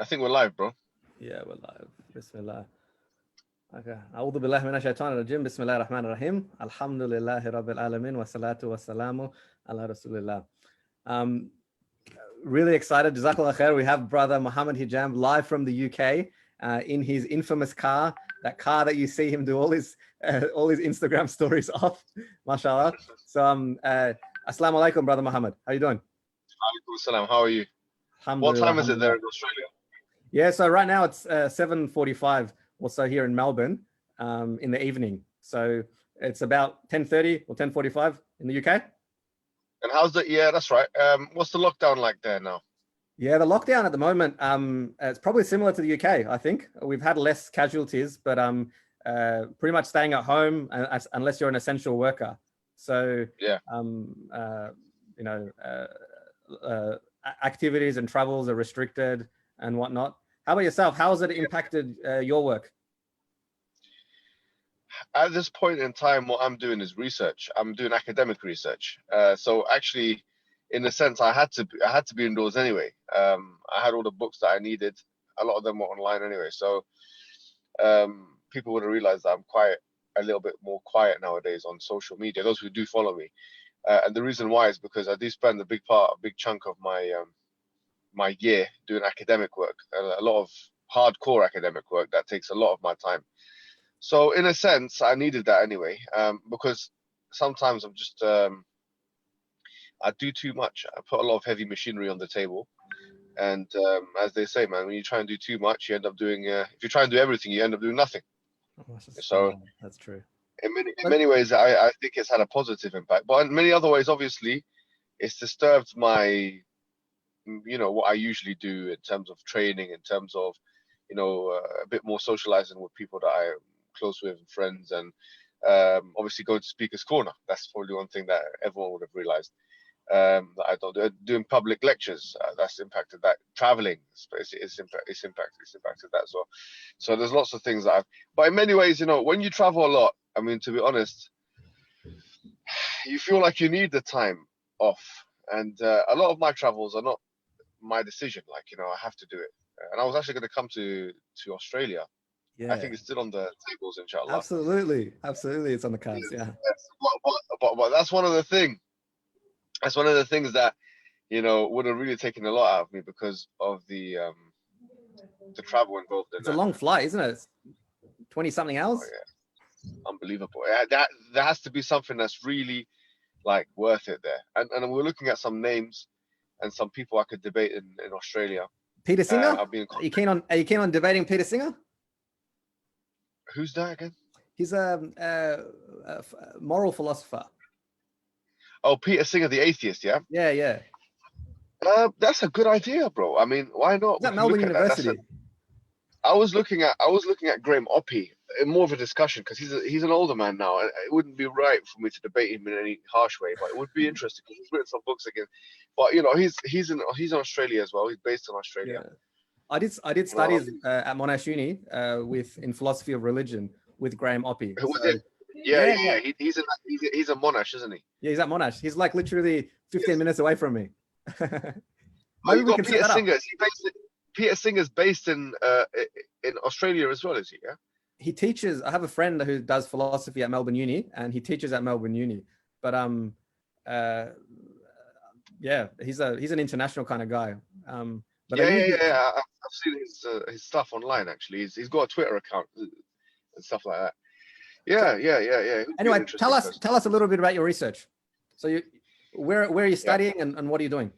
I think we're live, bro. Yeah, we're live. Bismillah. Okay. أعوذ بالله من الشيطان الرجيم. بسم الله الرحمن الرحيم. الحمد لله رب العالمين والصلاة والسلام على رسول الله. Really excited. Jazakallah khair. We have brother Mohammed Hijab live from the UK in his infamous car. That car that you see him do all his Instagram stories off. MashaAllah. So Assalamu alaikum, brother Mohammed. How are you doing? Alaikum salam. How are you? What time is it there in Australia? Yeah, so right now it's 7:45 or so here in Melbourne in the evening. So it's about 10:30 or 10:45 in the UK. And how's the? Yeah, that's right. What's the lockdown like there now? Yeah, the lockdown at the moment, it's probably similar to the UK. I think we've had less casualties, but pretty much staying at home unless you're an essential worker. So yeah, activities and travels are restricted and whatnot. How about yourself? How has it impacted your work? At this point in time, what I'm doing is research. I'm doing academic research. So actually, in a sense, I had to be indoors anyway. I had all the books that I needed. A lot of them were online anyway. So people would have realized that I'm a little bit more quiet nowadays on social media. Those who do follow me, and the reason why is because I do spend a big chunk of my year doing academic work, a lot of hardcore academic work that takes a lot of my time. So in a sense, I needed that anyway, because sometimes I'm just, I do too much. I put a lot of heavy machinery on the table. And as they say, man, when you try and do too much, you end up doing, if you try and do everything, you end up doing nothing. So that's true. In many ways, I think it's had a positive impact. But in many other ways, obviously, it's disturbed my, what I usually do in terms of training, in terms of, a bit more socializing with people that I am close with and friends, and obviously going to Speaker's Corner. That's probably one thing that everyone would have realized that I don't do. Doing public lectures, that's impacted that. Traveling, it's impacted that as well. So there's lots of things that but in many ways, when you travel a lot, I mean, to be honest, you feel like you need the time off. And a lot of my travels are not my decision. Like, I have to do it. And I was actually going to come to Australia. Yeah. I think it's still on the tables, inshallah. Absolutely, it's on the cards. Yeah. But that's one of the things. That's one of the things that would have really taken a lot out of me because of the travel involved in it's a long flight, isn't it? 20-something hours. Oh, yeah. Unbelievable. There has to be something that's really like worth it there. And we're looking at some names and some people I could debate in Australia. Peter Singer? Are you keen on debating Peter Singer? Who's that again? He's a moral philosopher. Oh, Peter Singer, the atheist, yeah? Yeah. That's a good idea, bro. I mean, why not? Is that Melbourne University? I was looking at Graham Oppie, more of a discussion, because he's an older man now. It wouldn't be right for me to debate him in any harsh way, but it would be interesting because he's written some books again. But he's in Australia as well. He's based in Australia. Yeah. I did studies at Monash Uni in philosophy of religion with Graham Oppie. Yeah. He's a Monash, isn't he? Yeah, he's at Monash. He's like literally 15 minutes away from me. You got Peter Singer. Peter Singer's based in Australia as well, is he? Yeah. He teaches. I have a friend who does philosophy at Melbourne Uni, and he teaches at Melbourne Uni. But he's an international kind of guy. But yeah. I've seen his stuff online. Actually, he's got a Twitter account and stuff like that. Yeah. Anyway, tell us a little bit about your research. So where are you studying and what are you doing?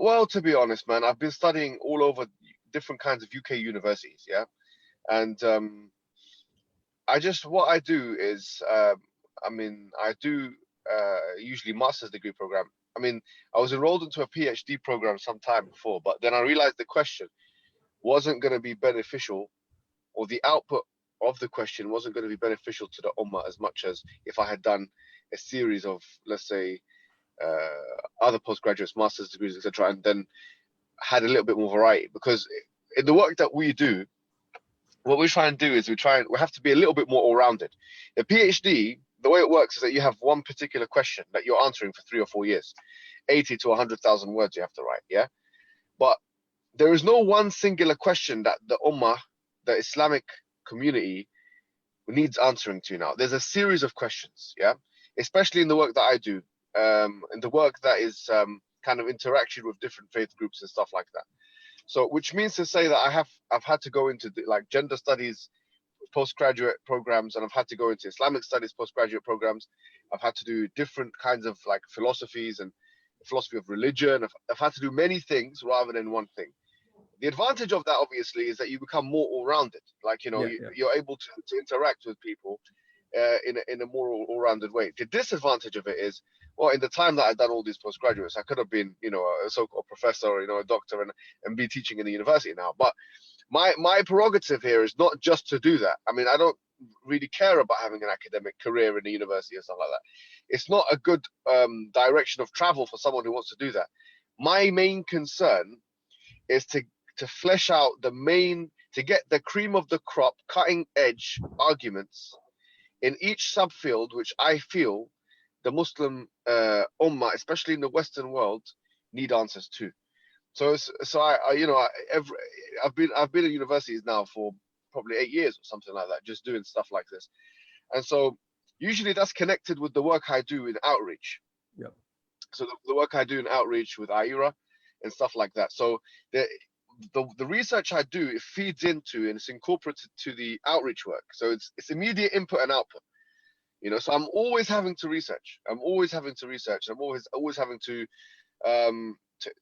Well, to be honest, man, I've been studying all over different kinds of UK universities, yeah. And what I do is, I do usually master's degree program. I mean, I was enrolled into a PhD program some time before, but then I realized the question wasn't going to be beneficial, or the output of the question wasn't going to be beneficial to the Ummah as much as if I had done a series of, let's say, other postgraduates, master's degrees, etc., and then had a little bit more variety. Because in the work that we do, what we try and do is we have to be a little bit more all-rounded. The PhD, the way it works is that you have one particular question that you're answering for 3 or 4 years, 80 to 100,000 words you have to write, yeah? But there is no one singular question that the Ummah, the Islamic community, needs answering to now. There's a series of questions, yeah, especially in the work that I do, and the work that is kind of interaction with different faith groups and stuff like that. So, which means to say that I've had to go into like gender studies postgraduate programs, and I've had to go into Islamic studies postgraduate programs. I've had to do different kinds of like philosophies and philosophy of religion. I've had to do many things rather than one thing. The advantage of that, obviously, is that you become more all-rounded. Like, you know, you're able to interact with people in a more all-rounded way. The disadvantage of it is, well, in the time that I've done all these postgraduates, I could have been, you know, a so-called professor or, you know, a doctor and be teaching in the university now. But my prerogative here is not just to do that. I mean, I don't really care about having an academic career in the university or stuff like that. It's not a good direction of travel for someone who wants to do that. My main concern is to flesh out to get the cream of the crop, cutting edge arguments in each subfield, which I feel the Muslim Ummah, especially in the Western world, need answers to. So I you know, I've been at universities now for probably 8 years or something like that, just doing stuff like this. And so usually that's connected with the work I do in outreach. Yep. So the work I do in outreach with AIRA and stuff like that. So the research I do, it feeds into and it's incorporated to the outreach work. So it's immediate input and output. You know, so I'm always having to research. I'm always having to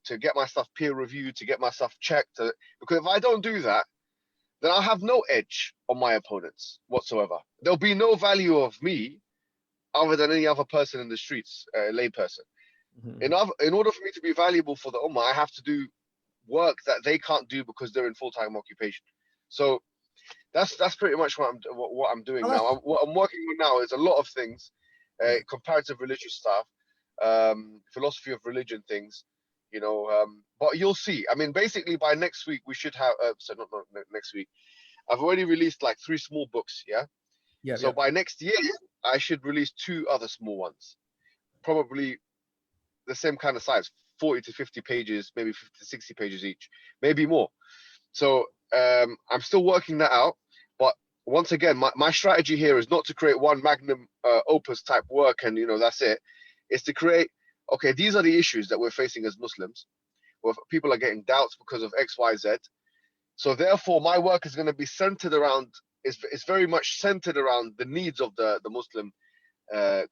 to get my stuff peer reviewed, to get my stuff checked. Because if I don't do that, then I'll have no edge on my opponents whatsoever. There'll be no value of me other than any other person in the streets, a lay person. Mm-hmm. In order for me to be valuable for the Ummah, I have to do work that they can't do because they're in full-time occupation. So that's pretty much what I'm doing now. What I'm working on now is a lot of things, comparative religious stuff, philosophy of religion things, you know. But you'll see. I mean, basically by next week we should have. So not next week. I've already released like 3 small books. Yeah. Yeah. So by next year I should release 2 other small ones, probably the same kind of size, 40 to 50 pages, maybe 50 to 60 pages each, maybe more. So I'm still working that out. But once again, my strategy here is not to create one magnum opus type work and, you know, that's it. It's to create, okay, these are the issues that we're facing as Muslims, where people are getting doubts because of X, Y, Z. So therefore, my work is going to be centered around, it's very much centered around the needs of the Muslim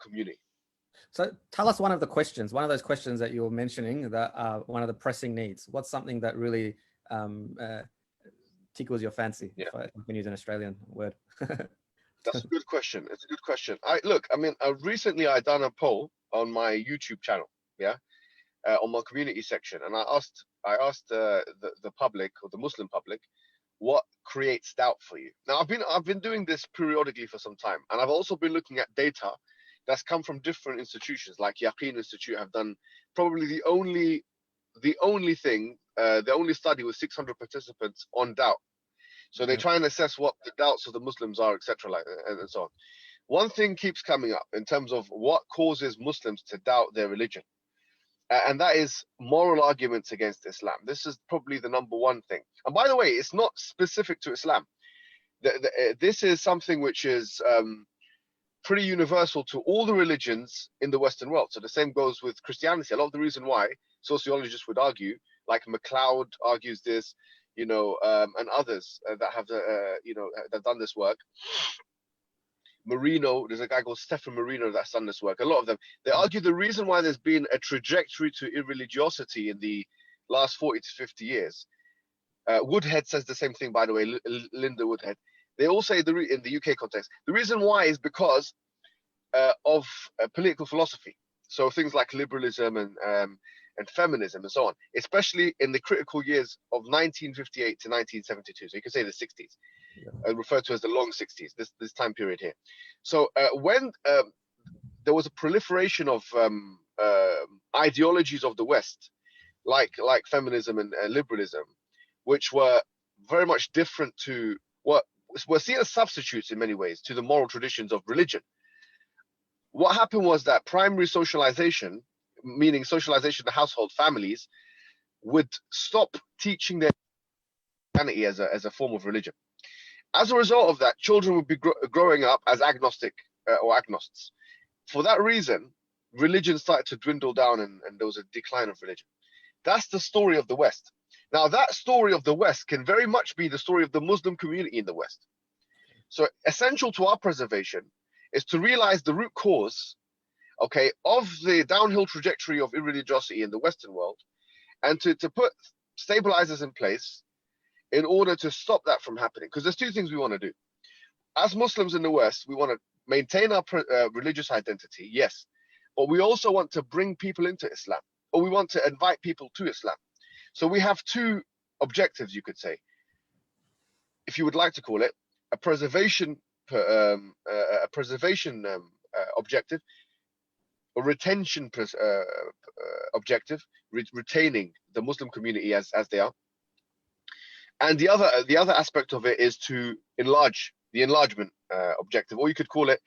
community. So tell us one of those questions that you were mentioning, that one of the pressing needs. What's something that really tickles your fancy? Yeah. If I can use an Australian word. That's a good question. It's a good question. Recently I done a poll on my YouTube channel, on my community section, and I asked the public, or the Muslim public, what creates doubt for you. Now I've been doing this periodically for some time, and I've also been looking at data that's come from different institutions, like Yaqeen Institute have done probably the only study with 600 participants on doubt. So they try and assess what the doubts of the Muslims are, etc., like and so on. One thing keeps coming up in terms of what causes Muslims to doubt their religion, and that is moral arguments against Islam. This is probably the number one thing. And by the way, it's not specific to Islam. This is something which is pretty universal to all the religions in the Western world. So the same goes with Christianity. A lot of the reason why sociologists would argue, like MacLeod argues this, you know, and others that have that done this work. Marino, there's a guy called Stefan Marino that's done this work. A lot of them, they argue the reason why there's been a trajectory to irreligiosity in the last 40 to 50 years. Woodhead says the same thing, by the way, Linda Woodhead. They all say in the UK context, the reason why is because of political philosophy. So things like liberalism and feminism and so on, especially in the critical years of 1958 to 1972. So you could say the 60s, referred to as the long 60s, this time period here. So when there was a proliferation of ideologies of the West, like feminism and liberalism, which were very much different to what were seen as substitutes in many ways to the moral traditions of religion. What happened was that primary socialization, meaning socialization in the household, families, would stop teaching their Christianity as a form of religion. As a result of that, children would be growing up as agnostic or agnosts. For that reason, religion started to dwindle down, and there was a decline of religion. That's the story of the West. Now, that story of the West can very much be the story of the Muslim community in the West. So essential to our preservation is to realize the root cause, okay, of the downhill trajectory of irreligiosity in the Western world, and to put stabilizers in place in order to stop that from happening. Because there's two things we want to do. As Muslims in the West, we want to maintain our religious identity, yes, but we also want to bring people into Islam, or we want to invite people to Islam. So we have two objectives, you could say, if you would like to call it, a preservation objective, a retention objective, retaining the Muslim community as they are. And the other aspect of it is to enlarge, the enlargement objective, or you could call it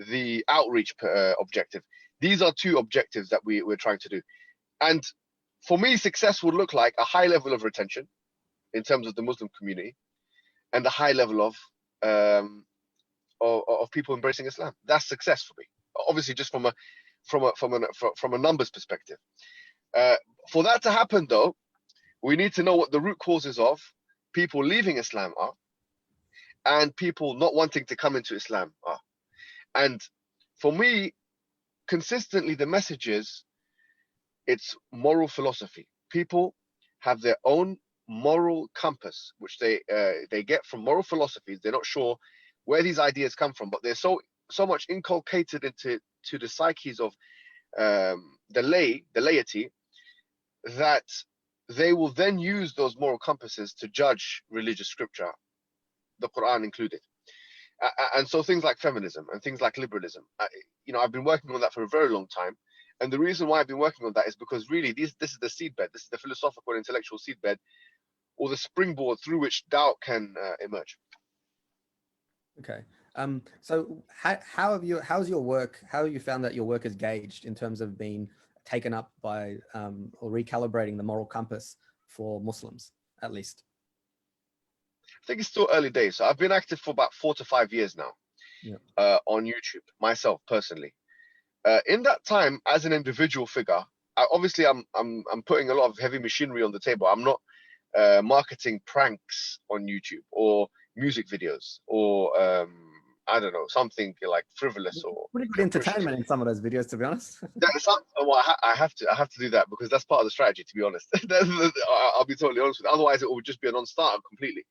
the outreach objective. These are two objectives that we're trying to do. And for me, success would look like a high level of retention in terms of the Muslim community, and a high level of people embracing Islam. That's success for me. Obviously, just from a numbers perspective. For that to happen, though, we need to know what the root causes of people leaving Islam are, and people not wanting to come into Islam are. And for me, consistently, the message is, it's moral philosophy. People have their own moral compass, which they get from moral philosophies. They're not sure where these ideas come from, but they're so much inculcated into the psyches of the laity, that they will then use those moral compasses to judge religious scripture, the Quran included. And so things like feminism and things like liberalism, I've been working on that for a very long time. And the reason why I've been working on that is because really this is the seedbed, this is the philosophical and intellectual seedbed, or the springboard through which doubt can emerge. Okay. So how have your work, how have you found that your work is gauged in terms of being taken up by or recalibrating the moral compass for Muslims, at least? I think it's still early days. So I've been active for about 4 to 5 years now, on YouTube, myself personally. In that time, as an individual figure, I'm putting a lot of heavy machinery on the table. I'm not marketing pranks on YouTube or music videos or I don't know, something like frivolous or pretty good entertainment in some of those videos, to be honest. I have to do that because that's part of the strategy, to be honest. I'll be totally honest with you. Otherwise, it would just be a non-starter completely.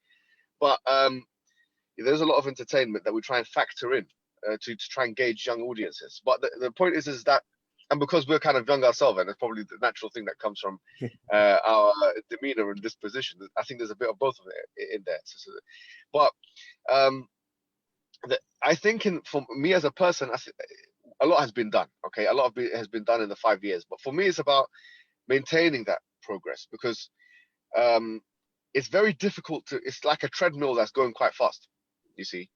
But there's a lot of entertainment that we try and factor in to try and gauge young audiences. But the point is that, and because we're kind of young ourselves, and it's probably the natural thing that comes from our demeanor and disposition, I think there's a bit of both of it in there. But I think for me as a person, a lot has been done. Okay, a lot of it has been done in the 5 years. But for me, it's about maintaining that progress, because it's very difficult it's like a treadmill that's going quite fast, you see.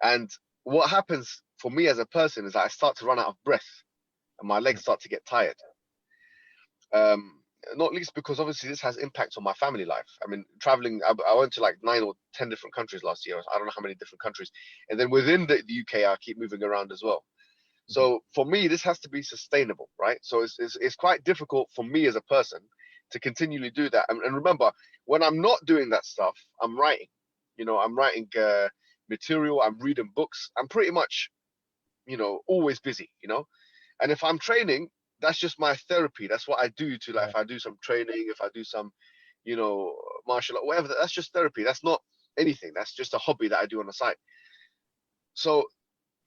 And what happens for me as a person is that I start to run out of breath and my legs start to get tired. Not least because obviously this has impact on my family life. I mean, traveling, I went to like 9 or 10 different countries last year. I don't know how many different countries. And then within the UK, I keep moving around as well. So for me, this has to be sustainable, right? So it's quite difficult for me as a person to continually do that. And remember, when I'm not doing that stuff, I'm writing. I'm writing material, I'm reading books. I'm pretty much, always busy, And if I'm training, that's just my therapy. That's what I do to, like, if I do some training, if I do some, martial art, whatever, that's just therapy. That's not anything. That's just a hobby that I do on the side. So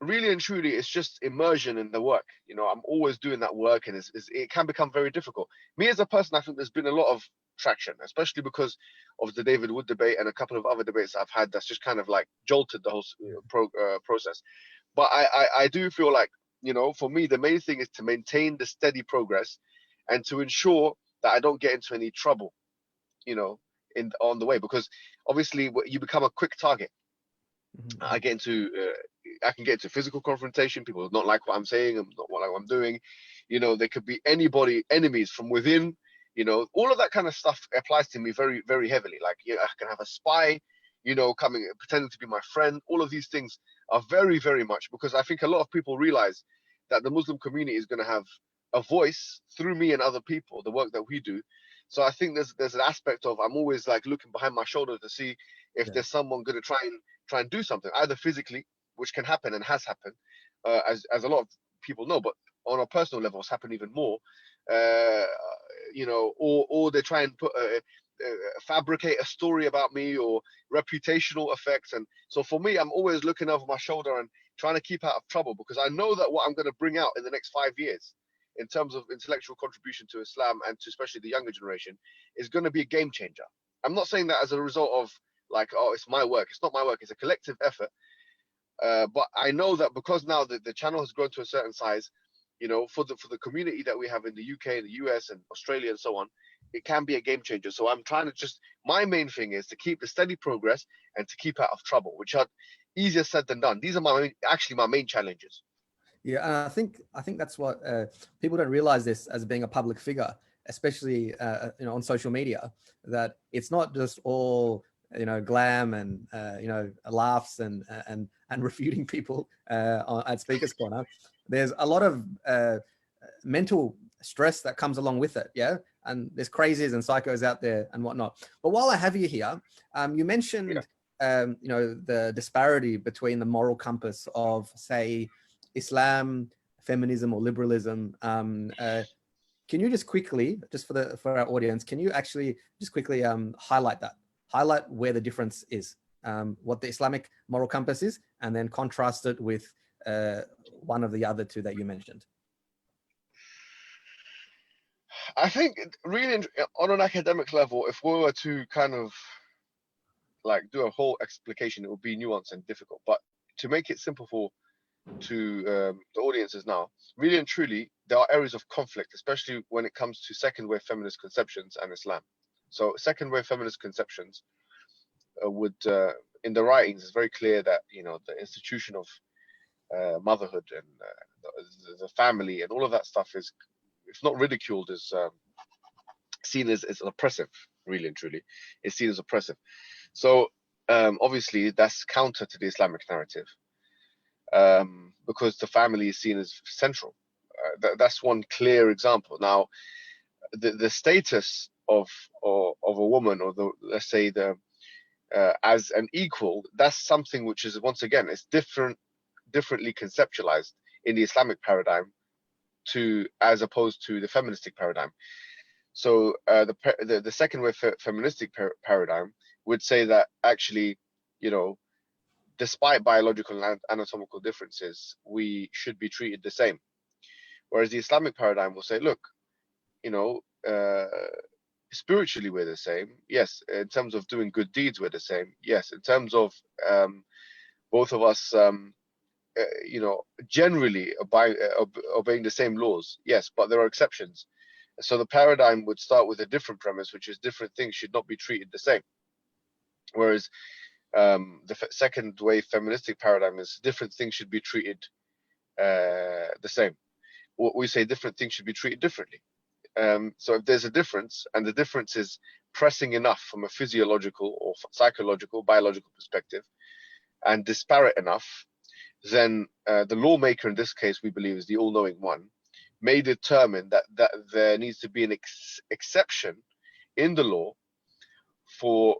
really and truly, it's just immersion in the work. I'm always doing that work, and it can become very difficult. Me as a person, I think there's been a lot of traction, especially because of the David Wood debate and a couple of other debates I've had that's just kind of like jolted the whole process. But I do feel like, for me, the main thing is to maintain the steady progress and to ensure that I don't get into any trouble, on the way, because obviously you become a quick target. I can get into physical confrontation. People don't like what I'm saying, not like what I'm doing. There could be enemies from within, All of that kind of stuff applies to me very, very heavily. Like, I can have a spy, coming, pretending to be my friend. All of these things are very, very much, because I think a lot of people realize that the Muslim community is going to have a voice through me and other people, the work that we do. So I think there's an aspect of, I'm always like looking behind my shoulder to see if there's someone going to try and do something, either physically, which can happen and has happened, as a lot of people know, but on a personal level, it's happened even more. Or they try and fabricate a story about me, or reputational effects. And so for me, I'm always looking over my shoulder and trying to keep out of trouble, because I know that what I'm going to bring out in the next 5 years in terms of intellectual contribution to Islam, and to especially the younger generation, is going to be a game changer. I'm not saying that as a result of like, oh, it's my work. It's not my work. It's a collective effort. But I know that because now the channel has grown to a certain size, for the community that we have in the UK, the US, and Australia, and so on, it can be a game changer. So I'm trying to my main thing is to keep the steady progress and to keep out of trouble, which are easier said than done. These are actually my main challenges. Yeah, and I think that's what people don't realize, this as being a public figure, especially on social media, that it's not just all glam and laughs and refuting people at Speaker's Corner. There's a lot of mental stress that comes along with it, yeah. And there's crazies and psychos out there and whatnot. But while I have you here, you mentioned the disparity between the moral compass of, say, Islam, feminism, or liberalism. Can you just quickly, just for our audience, can you actually just quickly highlight where the difference is, what the Islamic moral compass is, and then contrast it with one of the other two that you mentioned? I think really on an academic level, if we were to kind of like do a whole explication, it would be nuanced and difficult. But to make it simple to the audiences now, really and truly, there are areas of conflict, especially when it comes to second wave feminist conceptions and Islam. So second wave feminist conceptions would, in the writings, it's very clear that the institution of motherhood and the family and all of that stuff is, if not ridiculed, is seen as oppressive. Really and truly, it's seen as oppressive. So obviously that's counter to the Islamic narrative. Because the family is seen as central. That's one clear example. Now, the status of a woman, or let's say as an equal, that's something which is, once again, it's differently conceptualized in the Islamic paradigm as opposed to the feministic paradigm. So the second wave feministic paradigm would say that actually, despite biological and anatomical differences, we should be treated the same. Whereas the Islamic paradigm will say, look, spiritually we're the same. Yes. In terms of doing good deeds, we're the same. Yes. In terms of both of us, generally obeying the same laws. Yes. But there are exceptions. So the paradigm would start with a different premise, which is different things should not be treated the same. Whereas the second wave feministic paradigm is different things should be treated the same. What we say, different things should be treated differently. So if there's a difference, and the difference is pressing enough from a physiological or psychological, biological perspective, and disparate enough, then the lawmaker, in this case, we believe is the all-knowing one, may determine that there needs to be an exception in the law for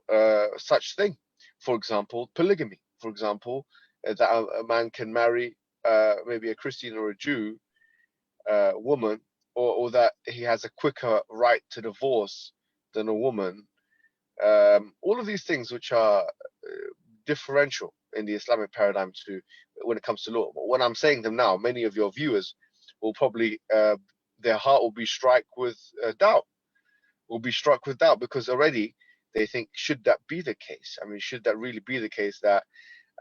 such thing. For example, polygamy. For example, that a man can marry maybe a Christian or a Jew woman, or that he has a quicker right to divorce than a woman. All of these things which are differential in the Islamic paradigm when it comes to law. But when I'm saying them now, many of your viewers will probably, their heart will be struck with doubt. Because already they think, should that be the case? I mean, should that really be the case, that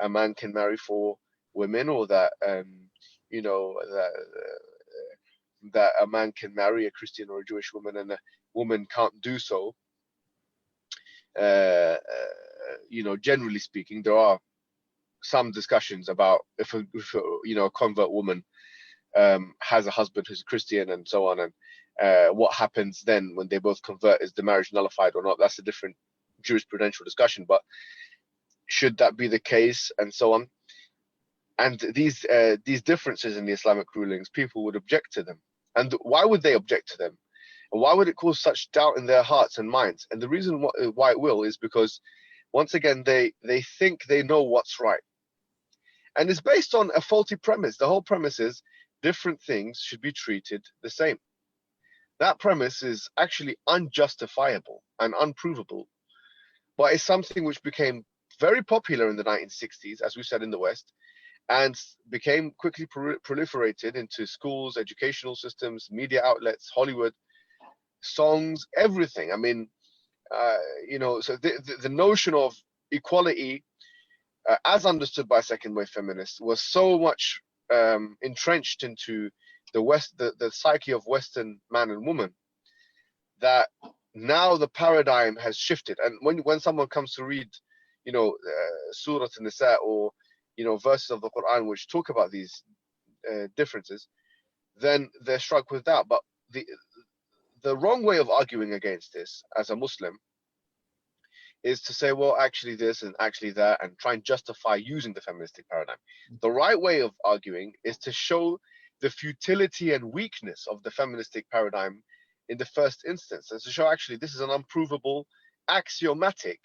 a man can marry 4 women, or that that a man can marry a Christian or a Jewish woman and a woman can't do so? Generally speaking, there are some discussions about if a convert woman has a husband who's a Christian and so on, what happens then when they both convert? Is the marriage nullified or not? That's a different jurisprudential discussion, but should that be the case, and so on. And these differences in the Islamic rulings, people would object to them. And why would they object to them? And why would it cause such doubt in their hearts and minds? And the reason why it will is because, once again, they think they know what's right. And it's based on a faulty premise. The whole premise is different things should be treated the same. That premise is actually unjustifiable and unprovable, but it's something which became very popular in the 1960s, as we said, in the West, and became quickly proliferated into schools, educational systems, media outlets, Hollywood, songs, everything. I mean, so the notion of equality, as understood by second wave feminists, was so much entrenched into the psyche of Western man and woman, that now the paradigm has shifted. And when someone comes to read, Surah An-Nisa, or verses of the Quran which talk about these differences, then they're struck with doubt. But the wrong way of arguing against this as a Muslim is to say, well, actually this and actually that, and try and justify using the feministic paradigm. The right way of arguing is to show the futility and weakness of the feministic paradigm in the first instance, and to show actually this is an unprovable, axiomatic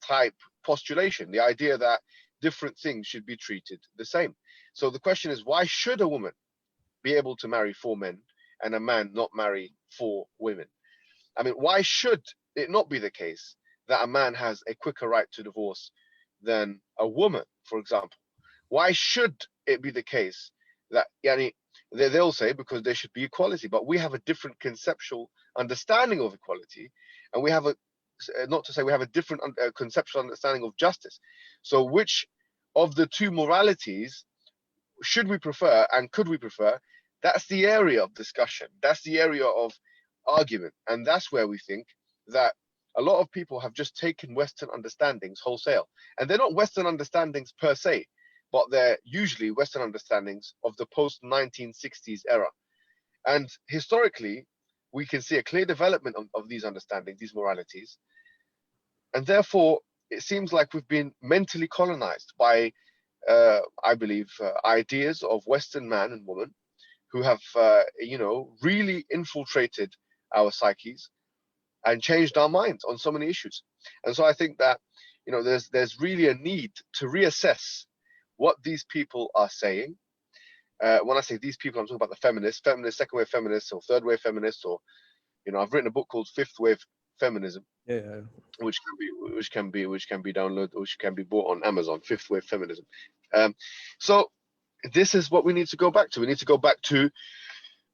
type postulation, the idea that different things should be treated the same. So the question is, why should a woman be able to marry 4 men and a man not marry 4 women? I mean, why should it not be the case that a man has a quicker right to divorce than a woman, for example? Why should it be the case that, they'll say because there should be equality, but we have a different conceptual understanding of equality, and we have not to say we have a different conceptual understanding of justice. So which of the two moralities should we prefer, and could we prefer? That's the area of discussion. That's the area of argument. And that's where we think that a lot of people have just taken Western understandings wholesale. And they're not Western understandings per se, but they're usually Western understandings of the post-1960s era. And historically, we can see a clear development of these understandings, these moralities. And therefore, it seems like we've been mentally colonized by, I believe, ideas of Western man and woman who have, really infiltrated our psyches and changed our minds on so many issues. And so I think that, there's really a need to reassess what these people are saying. When I say these people, I'm talking about the feminists, second wave feminists, or third wave feminists, or, I've written a book called Fifth Wave Feminism, which can be downloaded, which can be bought on Amazon. Fifth Wave Feminism. So this is what we need to go back to. We need to go back to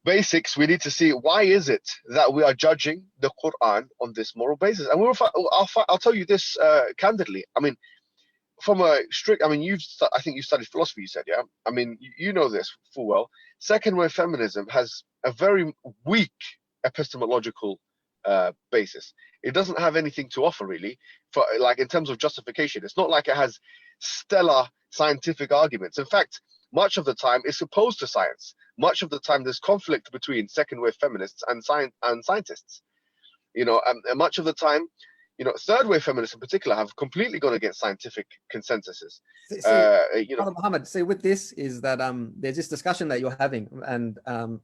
basics. We need to see, why is it that we are judging the Quran on this moral basis? And I'll tell you this candidly. I mean, from a strict, I think you studied philosophy, you said, yeah? I mean, you know this full well. Second wave feminism has a very weak epistemological basis. It doesn't have anything to offer, really, for in terms of justification. It's not like it has stellar scientific arguments. In fact, much of the time it's opposed to science. Much of the time there's conflict between second wave feminists and scientists. And much of the time, third wave feminists in particular have completely gone against scientific consensuses. Mohammed, with this is that there's this discussion that you're having, and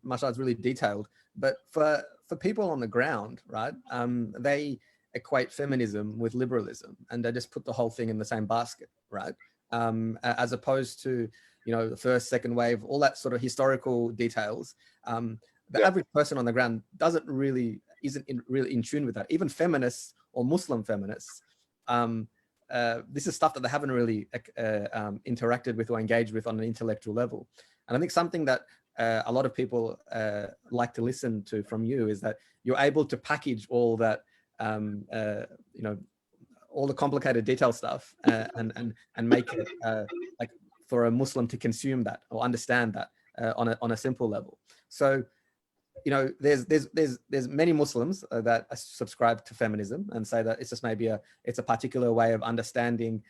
mashallah, it's really detailed, but for people on the ground, right, they equate feminism with liberalism, and they just put the whole thing in the same basket, right? As opposed to, the first, second wave, all that sort of historical details. The average person on the ground isn't really in tune with that. Even feminists or Muslim feminists, this is stuff that they haven't really interacted with or engaged with on an intellectual level. And I think something that a lot of people like to listen to from you is that you're able to package all that, all the complicated detail stuff and make it for a Muslim to consume that or understand that on a simple level. So, there's many Muslims that subscribe to feminism and say that it's just maybe it's a particular way of understanding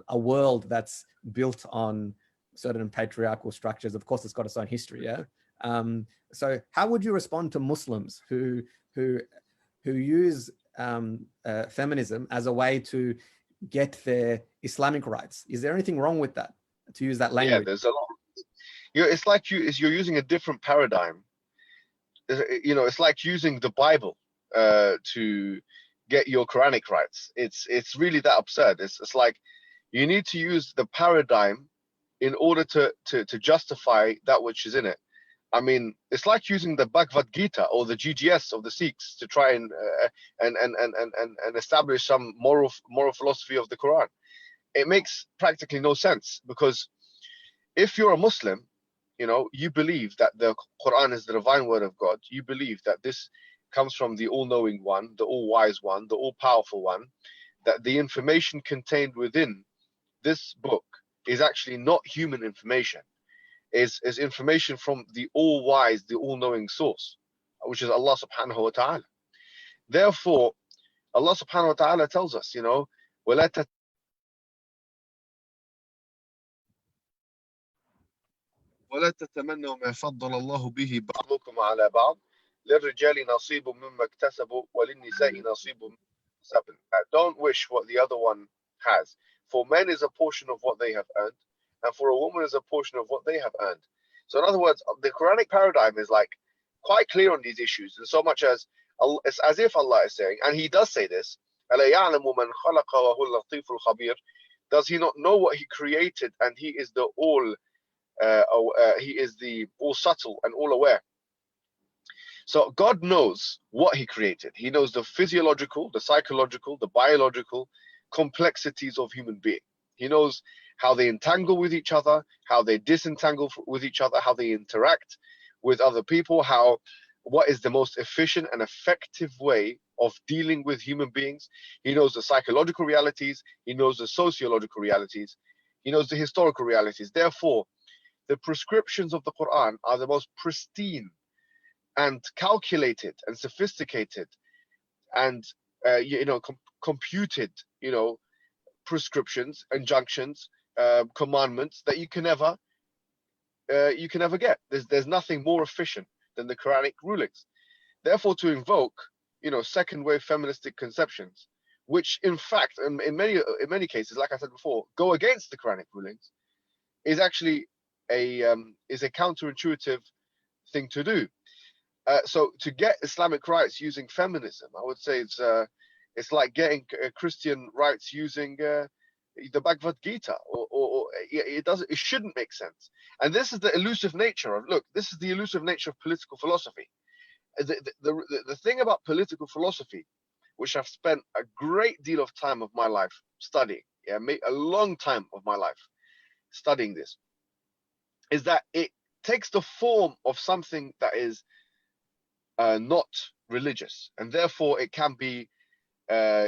a world that's built on certain patriarchal structures. Of course, it's got its own history, yeah. So how would you respond to Muslims who use feminism as a way to get their Islamic rights? Is there anything wrong with that, to use that Yeah, language? there's a lot. It's like you're using a different paradigm. It's like using the Bible to get your Quranic rights. It's really that absurd. It's like you need to use the paradigm in order to justify that which is in it. I mean, it's like using the Bhagavad Gita or the GGS of the Sikhs to try and establish some moral philosophy of the Quran. It makes practically no sense, because if you're a Muslim, you believe that the Quran is the divine word of God. You believe that this comes from the all-knowing one, the all-wise one, the all-powerful one, that the information contained within this book is actually not human information, is information from the all-wise, the all-knowing source, which is Allah subhanahu wa ta'ala. Therefore, Allah subhanahu wa ta'ala tells us, وَلَا تتمنوا ما فضل الله به بعضكم على بعض للرجال نصيب مما اكتسبوا وللنساء نصيب مما اكتسبن. Don't wish what the other one has. For men is a portion of what they have earned, and for a woman is a portion of what they have earned. So in other words, the Quranic paradigm is like quite clear on these issues, and so much as it's as if Allah is saying, and He does say this, أَلَا يَعْلَمُ مَنْ خَلَقَ وَهُوَ اللَّطِيفُ الْخَبِيرُ. Does He not know what He created, and He is the all He is the all subtle and all aware. So God knows what He created. He knows the physiological, the psychological, the biological complexities of human being. He knows how they entangle with each other, how they disentangle with each other, how they interact with other people, what is the most efficient and effective way of dealing with human beings. He knows the psychological realities. He knows the sociological realities. He knows the historical realities. Therefore, the prescriptions of the Quran are the most pristine and calculated and sophisticated and computed prescriptions, injunctions, commandments that you can ever get. There's nothing more efficient than the Quranic rulings. Therefore, to invoke second wave feministic conceptions, which in fact in many cases, like I said before, go against the Quranic rulings, is actually a counterintuitive thing to do. So to get Islamic rights using feminism, I would say it's like getting Christian rights using the Bhagavad Gita, or it shouldn't make sense. And this is the elusive nature of political philosophy. The thing about political philosophy, which I've spent a great deal of time of my life studying, a long time of my life studying this, is that it takes the form of something that is not religious, and therefore it can be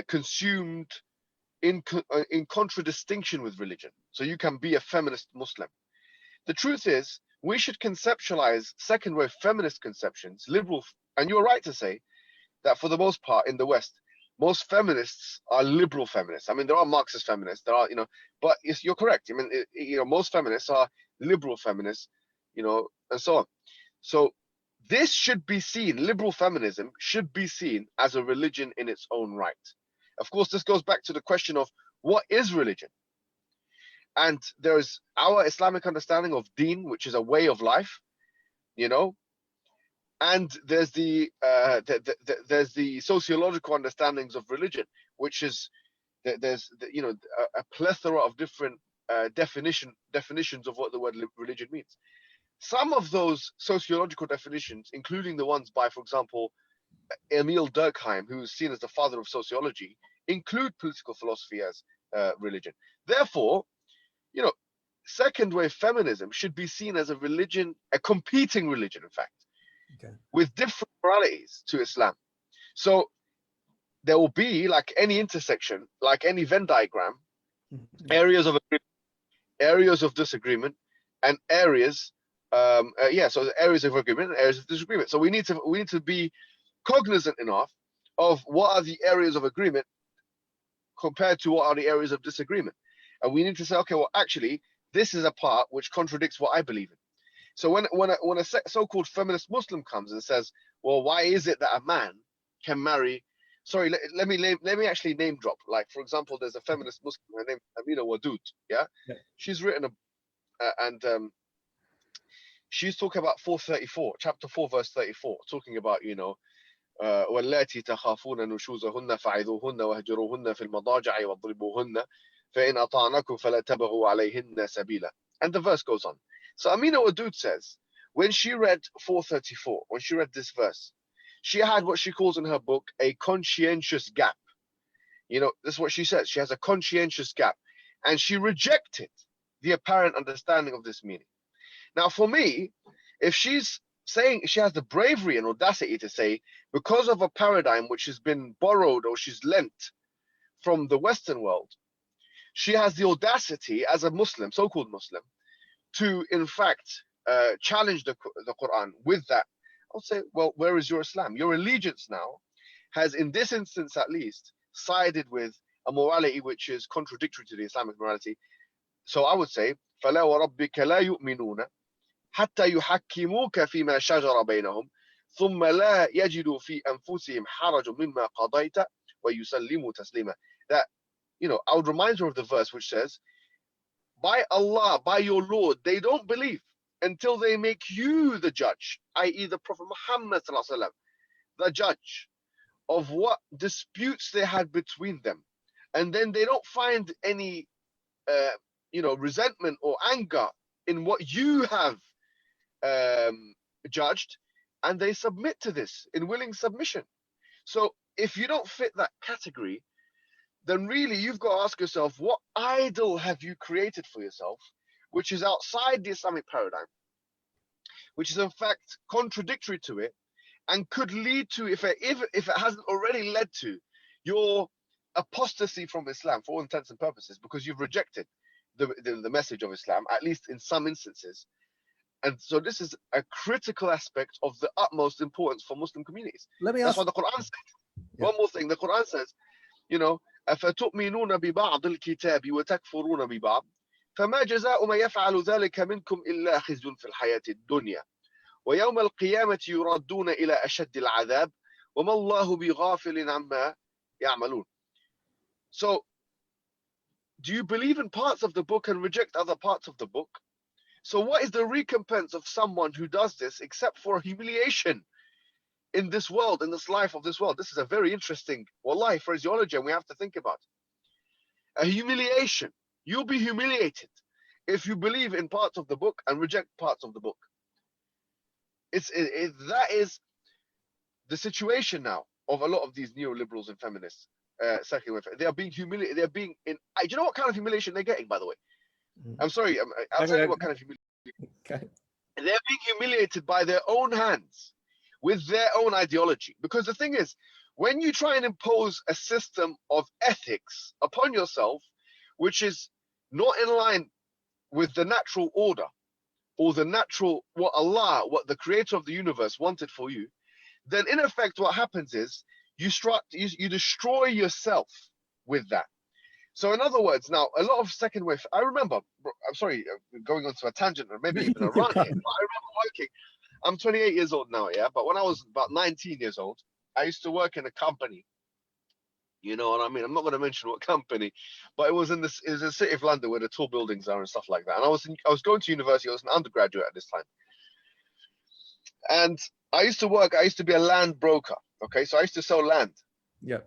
consumed in contradistinction with religion. So you can be a feminist Muslim. The truth is, we should conceptualize second wave feminist conceptions, liberal, and you're right to say that for the most part in the West, most feminists are liberal feminists. I mean, there are Marxist feminists, but you're correct. I mean, most feminists are liberal feminists, and so on. So this should be seen, liberal feminism should be seen as a religion in its own right. Of course, this goes back to the question of what is religion? And there's our Islamic understanding of deen, which is a way of life, and there's the sociological understandings of religion, which is there's a plethora of different definitions of what the word religion means. Some of those sociological definitions, including the ones by, for example, Emil Durkheim, who is seen as the father of sociology, include political philosophy as religion. Therefore, second wave feminism should be seen as a religion, a competing religion, in fact, with different moralities to Islam. So there will be, like any intersection, like any Venn diagram, areas of agreement, areas of disagreement, and areas. So the areas of agreement and areas of disagreement. So we need to be cognizant enough of what are the areas of agreement compared to what are the areas of disagreement. And we need to say, okay, well, actually, this is a part which contradicts what I believe in. So when a so-called feminist Muslim comes and says, well, why is it that a man can marry? Sorry, let me actually name drop. Like, for example, there's a feminist Muslim, her name Amina Wadud. Yeah, Yeah. she's written she's talking about 434, chapter 4, verse 34, talking about, واللاتي تخافون نشوزهن فعظوهن واهجروهن في المضاجع واضربوهن فإن أطعنكم فلا تبغوا عليهن سبيلا. And the verse goes on. So Amina Wadud says, when she read 434, when she read this verse, she had what she calls in her book a conscientious gap. This is what she says. She has a conscientious gap. And she rejected the apparent understanding of this meaning. Now, for me, if she's saying, she has the bravery and audacity to say, because of a paradigm which has been borrowed or she's lent from the Western world, she has the audacity as a Muslim, so-called Muslim, to in fact challenge the Quran with that. I'll say, well, where is your Islam? Your allegiance now has, in this instance at least, sided with a morality which is contradictory to the Islamic morality. So I would say, فَلَا وَرَبِّكَ لَا يُؤْمِنُونَ حتى يحكموك فيما شجر بينهم ثم لا يجدوا في أنفسهم حرج مما قضيت ويسلموا تسليما. That, I would remind her of the verse which says, by Allah, by your Lord, they don't believe until they make you the judge, i.e. the Prophet Muhammad, the judge of what disputes they had between them. And then they don't find any, resentment or anger in what you have judged, and they submit to this in willing submission. So if you don't fit that category, then really you've got to ask yourself, what idol have you created for yourself, which is outside the Islamic paradigm, which is in fact contradictory to it, and could lead to, if it hasn't already led to, your apostasy from Islam for all intents and purposes, because you've rejected the message of Islam, at least in some instances. And so this is a critical aspect of the utmost importance for Muslim communities. That's what the Quran says. Yeah. One more thing, the Quran says, أَفَتُؤْمِنُونَ بِبَعْضِ الْكِتَابِ وَتَكْفُرُونَ بِبَعْضٍ فَمَا جَزَاءُ مَنْ يَفْعَلُ ذَلِكَ مِنْكُمْ إِلَّا خِزْيٌ فِي الْحَيَاةِ الدُّنْيَا وَيَوْمَ الْقِيَامَةِ يُرَدُّونَ إِلَى أَشَدِّ الْعَذَابِ وَمَا اللَّهُ بِغَافِلٍ عَمَّا يَعْمَلُونَ. So, do you believe in parts of the book and reject other parts of the book? So what is the recompense of someone who does this except for humiliation in this world, in this life of this world? This is a very interesting, wallahi, phraseology, and we have to think about it. A humiliation. You'll be humiliated if you believe in parts of the book and reject parts of the book. That is the situation now of a lot of these neoliberals and feminists. They are being humiliated. They're being do you know what kind of humiliation they're getting, by the way? I'm sorry, I'll tell you what kind of humiliation. Okay. They're being humiliated by their own hands with their own ideology. Because the thing is, when you try and impose a system of ethics upon yourself, which is not in line with the natural order or the natural, what the creator of the universe wanted for you, then in effect what happens is you destroy yourself with that. So in other words, now a lot of second wave, I remember, I'm sorry, going on to a tangent or maybe even a rant here, but I remember working, I'm 28 years old now, yeah, but when I was about 19 years old, I used to work in a company, you know what I mean? I'm not going to mention what company, but it was in the city of London where the tall buildings are and stuff like that. And I was going to university, I was an undergraduate at this time. And I used to be a land broker, okay? So I used to sell land. Yeah.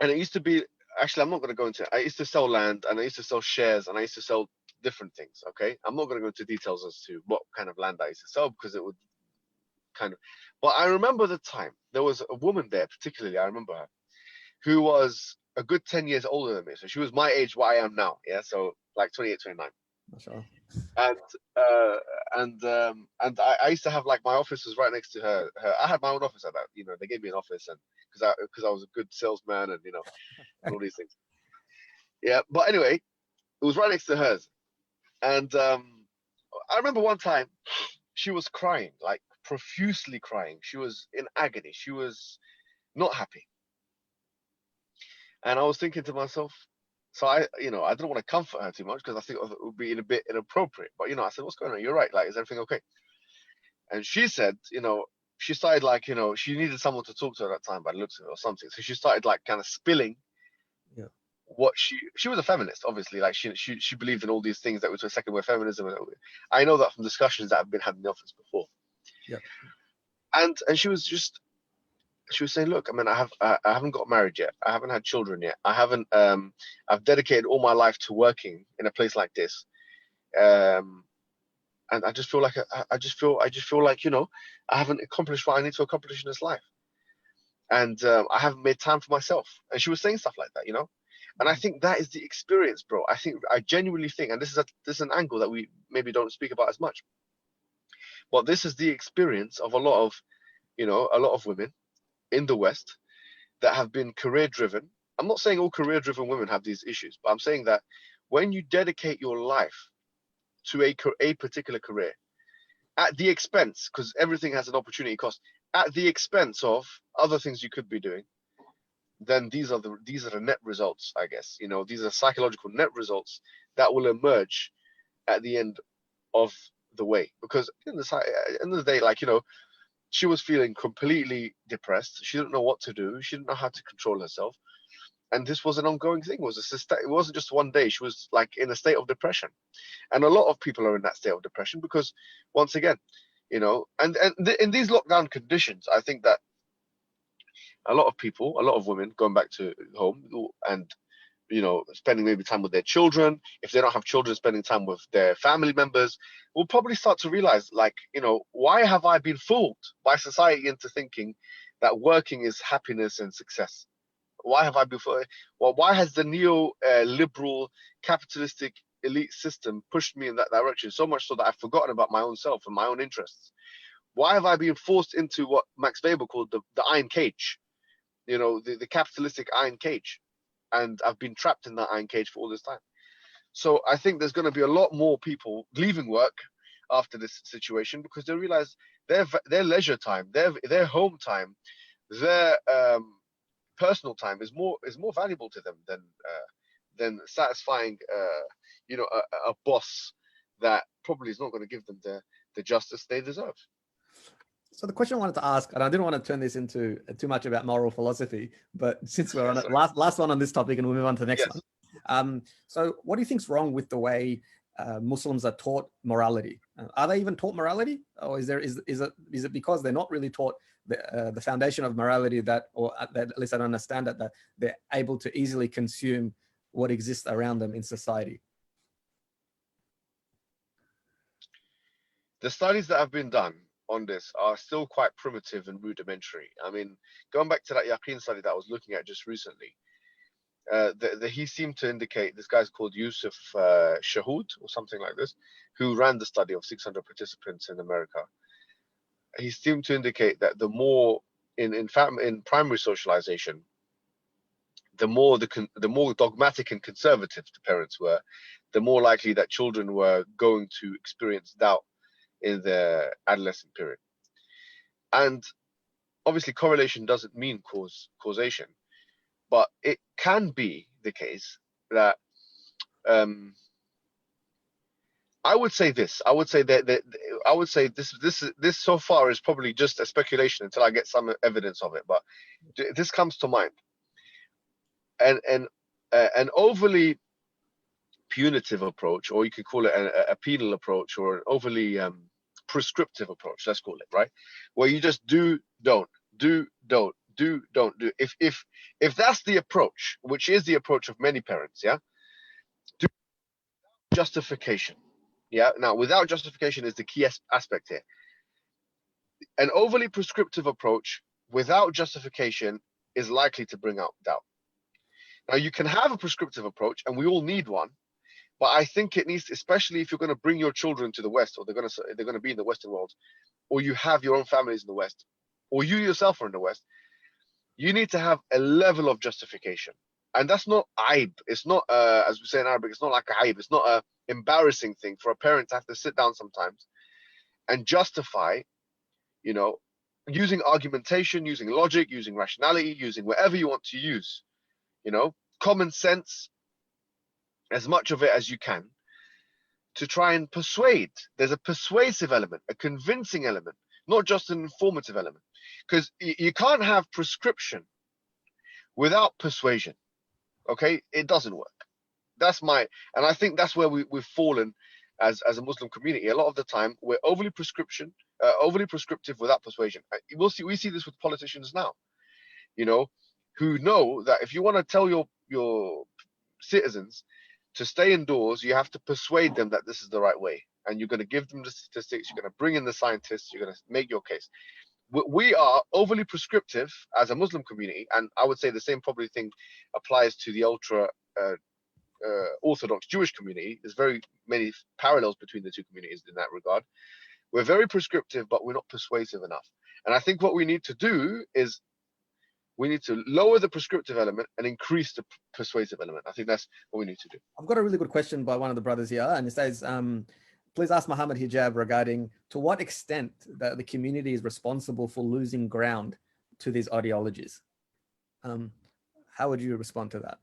And it used to be, actually, I'm not going to go into it. I used to sell land and I used to sell shares and I used to sell different things, okay? I'm not going to go into details as to what kind of land I used to sell because it would but I remember the time, there was a woman there, particularly, I remember her, who was a good 10 years older than me. So she was my age, what I am now, yeah? So like 28, 29. Mashallah. And I used to have like my office was right next to her. I had my own office at that, you know, they gave me an office and because I was a good salesman and, you know, and all these things. Yeah, but anyway, it was right next to hers. And I remember one time she was crying, like profusely crying. She was in agony. She was not happy. And I was thinking to myself, So I didn't want to comfort her too much because I think it would be a bit inappropriate. But I said, "What's going on? You're right. Like, is everything okay?" And she said, she started like, she needed someone to talk to her at that time by the looks of it or something. So she started like kind of spilling Yeah. what she was a feminist, obviously. Like she believed in all these things that was a second wave feminism. I know that from discussions that have been had in the office before. Yeah. And she was saying, look, I mean, I haven't got married yet. I haven't had children yet. I've dedicated all my life to working in a place like this. And I just feel like I just feel like I haven't accomplished what I need to accomplish in this life, and I haven't made time for myself. And she was saying stuff like that, and I think that is the experience, bro. I genuinely think, and this is an angle that we maybe don't speak about as much, but this is the experience of a lot of women in the West that have been career driven. I'm not saying all career driven women have these issues, but I'm saying that when you dedicate your life to a particular career at the expense, because everything has an opportunity cost, at the expense of other things you could be doing, then these are the net results, I guess. These are psychological net results that will emerge at the end of the way. Because at the end of the day, like, she was feeling completely depressed. She didn't know what to do. She didn't know how to control herself. And this was an ongoing thing. It wasn't just one day. She was like in a state of depression. And a lot of people are in that state of depression because, once again, in these lockdown conditions, I think that a lot of women going back to home and spending maybe time with their children. If they don't have children, spending time with their family members, will probably start to realize, like, why have I been fooled by society into thinking that working is happiness and success? Why have I been fooled? Well, why has the neo-liberal capitalistic elite system pushed me in that direction so much so that I've forgotten about my own self and my own interests? Why have I been forced into what Max Weber called the iron cage? The capitalistic iron cage. And I've been trapped in that iron cage for all this time. So I think there's going to be a lot more people leaving work after this situation because they realize their leisure time, their home time, their personal time is more valuable to them than satisfying a boss that probably is not going to give them the justice they deserve. So the question I wanted to ask, and I didn't want to turn this into too much about moral philosophy, but since we're on it, last one on this topic, and we'll move on to the next one. So what do you think's wrong with the way Muslims are taught morality? Are they even taught morality, or is it because they're not really taught the foundation of morality that at least I don't understand that they're able to easily consume what exists around them in society? The studies that have been done on this are still quite primitive and rudimentary. I mean, going back to that Yaqeen study that I was looking at just recently, he seemed to indicate, this guy's called Yusuf Shahood or something like this, who ran the study of 600 participants in America. He seemed to indicate that the more in primary socialization, the more dogmatic and conservative the parents were, the more likely that children were going to experience doubt in the adolescent period. And obviously correlation doesn't mean causation, but it can be the case that I would say this so far is probably just a speculation until I get some evidence of it, but this comes to mind. And an overly punitive approach, or you could call it a penal approach, or an overly prescriptive approach, let's call it, right, where you just don't do. If that's the approach, which is the approach of many parents, do justification. Now, without justification is the key aspect here. An overly prescriptive approach without justification is likely to bring out doubt. Now, you can have a prescriptive approach, and we all need one, but I think it needs, especially if you're going to bring your children to the West, or they're going to be in the Western world, or you have your own families in the West, or you yourself are in the West, you need to have a level of justification. And that's not aib. It's not, as we say in Arabic, it's not like a aib. It's not an embarrassing thing for a parent to have to sit down sometimes and justify, using argumentation, using logic, using rationality, using whatever you want to use, common sense, as much of it as you can to try and persuade. There's a persuasive element, a convincing element, not just an informative element. Because you can't have prescription without persuasion. Okay, it doesn't work. And I think that's where we've fallen as a Muslim community. A lot of the time, we're overly prescriptive without persuasion. We see this with politicians now, who know that if you want to tell your citizens to stay indoors, you have to persuade them that this is the right way, and you're going to give them the statistics. You're going to bring in the scientists. You're going to make your case. We are overly prescriptive as a Muslim community, and I would say the same probably thing applies to the ultra Orthodox Jewish community. There's very many parallels between the two communities in that regard. We're very prescriptive, but we're not persuasive enough. And I think what we need to do is we need to lower the prescriptive element and increase the persuasive element. I think that's what we need to do. I've got a really good question by one of the brothers here, and it says, please ask Mohammed Hijab regarding to what extent that the community is responsible for losing ground to these ideologies. How would you respond to that?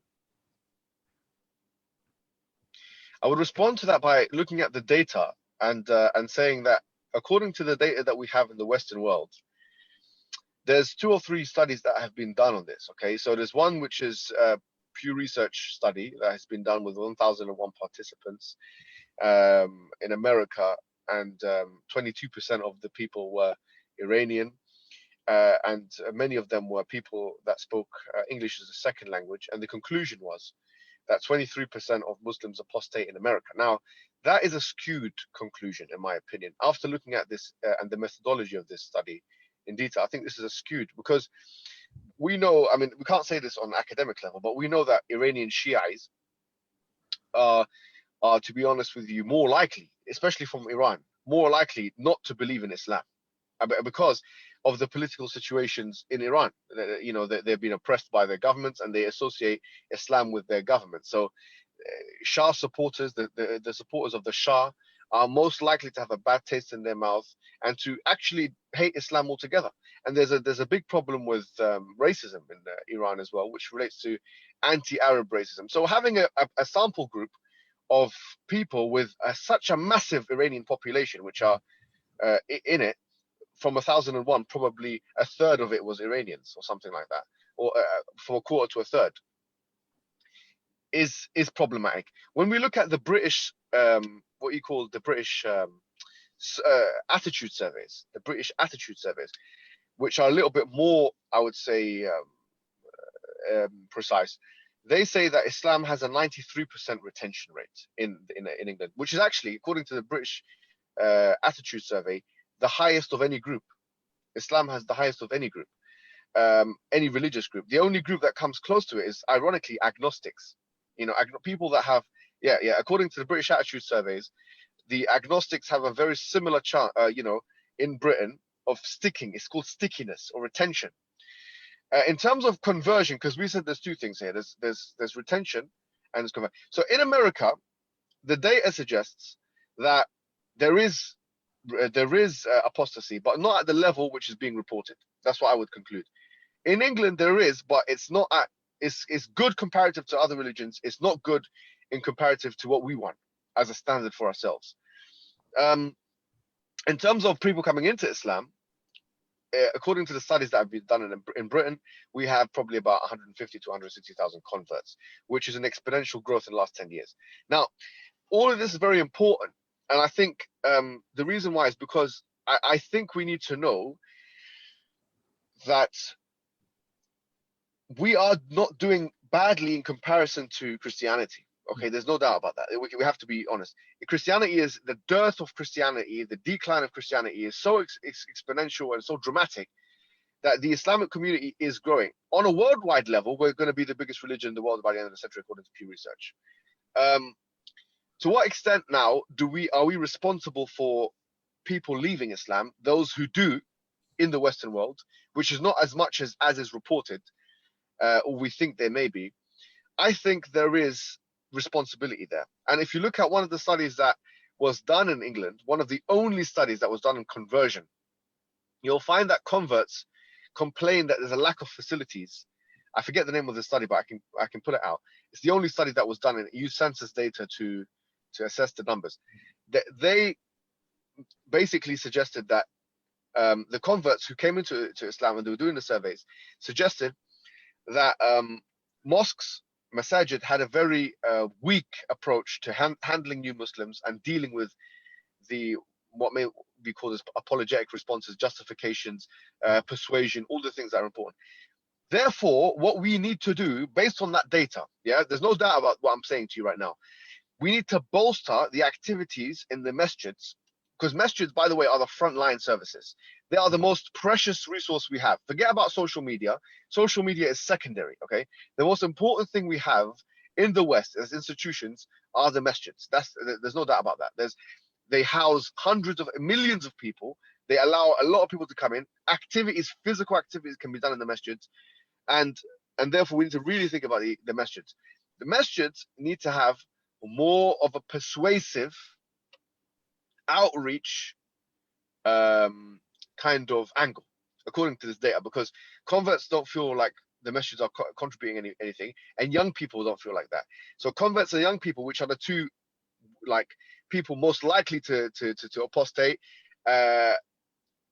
I would respond to that by looking at the data and saying that according to the data that we have in the Western world, there's 2 or 3 studies that have been done on this. Okay, so there's one which is a Pew Research study that has been done with 1,001 participants in America, and 22% of the people were Iranian, and many of them were people that spoke English as a second language. And the conclusion was that 23% of Muslims apostate in America. Now, that is a skewed conclusion, in my opinion. After looking at this and the methodology of this study in detail, I think this is a skewed, because we know, I mean, we can't say this on an academic level, but we know that Iranian Shiites are, to be honest with you, more likely, especially from Iran, more likely not to believe in Islam because of the political situations in Iran. They've been oppressed by their governments, and they associate Islam with their government. So Shah supporters, the supporters of the Shah, are most likely to have a bad taste in their mouth and to actually hate Islam altogether. And there's a big problem with racism in Iran as well, which relates to anti-Arab racism. So having a sample group of people with such a massive Iranian population, which are in it, from 1,001, probably a third of it was Iranians or something like that, or from a quarter to a third, is problematic. When we look at the British, what you call the British attitude surveys, which are a little bit more, I would say, precise, they say that Islam has a 93% retention rate in England, which is actually, according to the British attitude survey, the highest of any group. Islam has the highest of any group, any religious group. The only group that comes close to it is, ironically, agnostics. People that have, according to the British attitude surveys, the agnostics have a very similar chance, in Britain, of sticking. It's called stickiness or retention. In terms of conversion, because we said there's 2 things here. There's retention and there's conversion. So in America, the data suggests that there is apostasy, but not at the level which is being reported. That's what I would conclude. In England, there is, but it's not at. It's good comparative to other religions. It's not good in comparative to what we want as a standard for ourselves. In terms of people coming into Islam, according to the studies that have been done in Britain, we have probably about 150 to 160,000 converts, which is an exponential growth in the last 10 years. Now, all of this is very important. And I think the reason why is because I think we need to know that we are not doing badly in comparison to Christianity. Okay, there's no doubt about that. We have to be honest. Christianity is, the dearth of Christianity, the decline of Christianity is so exponential and so dramatic that the Islamic community is growing. On a worldwide level, we're going to be the biggest religion in the world by the end of the century, according to Pew Research. To what extent now are we responsible for people leaving Islam, those who do in the Western world, which is not as much as is reported, or we think there may be? I think there is responsibility there. And if you look at one of the studies that was done in England, one of the only studies that was done on conversion, you'll find that converts complain that there's a lack of facilities I forget the name of the study, but I can put it out. It's the only study that was done and it used census data to assess the numbers. They basically suggested that the converts who came into Islam and they were doing the surveys suggested that mosques, masajid, had a very weak approach to handling new Muslims and dealing with the what may be called as apologetic responses, justifications, persuasion, all the things that are important. Therefore, what we need to do based on that data, yeah, there's no doubt about what I'm saying to you right now. We need to bolster the activities in the masjids, because masjids, by the way, are the frontline services. They are the most precious resource we have. Forget about social media. Social media is secondary, okay? The most important thing we have in the West as institutions are the masjids. There's no doubt about that. They house hundreds of millions of people. They allow a lot of people to come in. Activities, physical activities can be done in the masjids. And therefore, we need to really think about the masjids. The masjids need to have more of a persuasive outreach kind of angle, according to this data, because converts don't feel like the masjids are contributing anything, and young people don't feel like that. So converts and young people, which are the two like people most likely to apostate,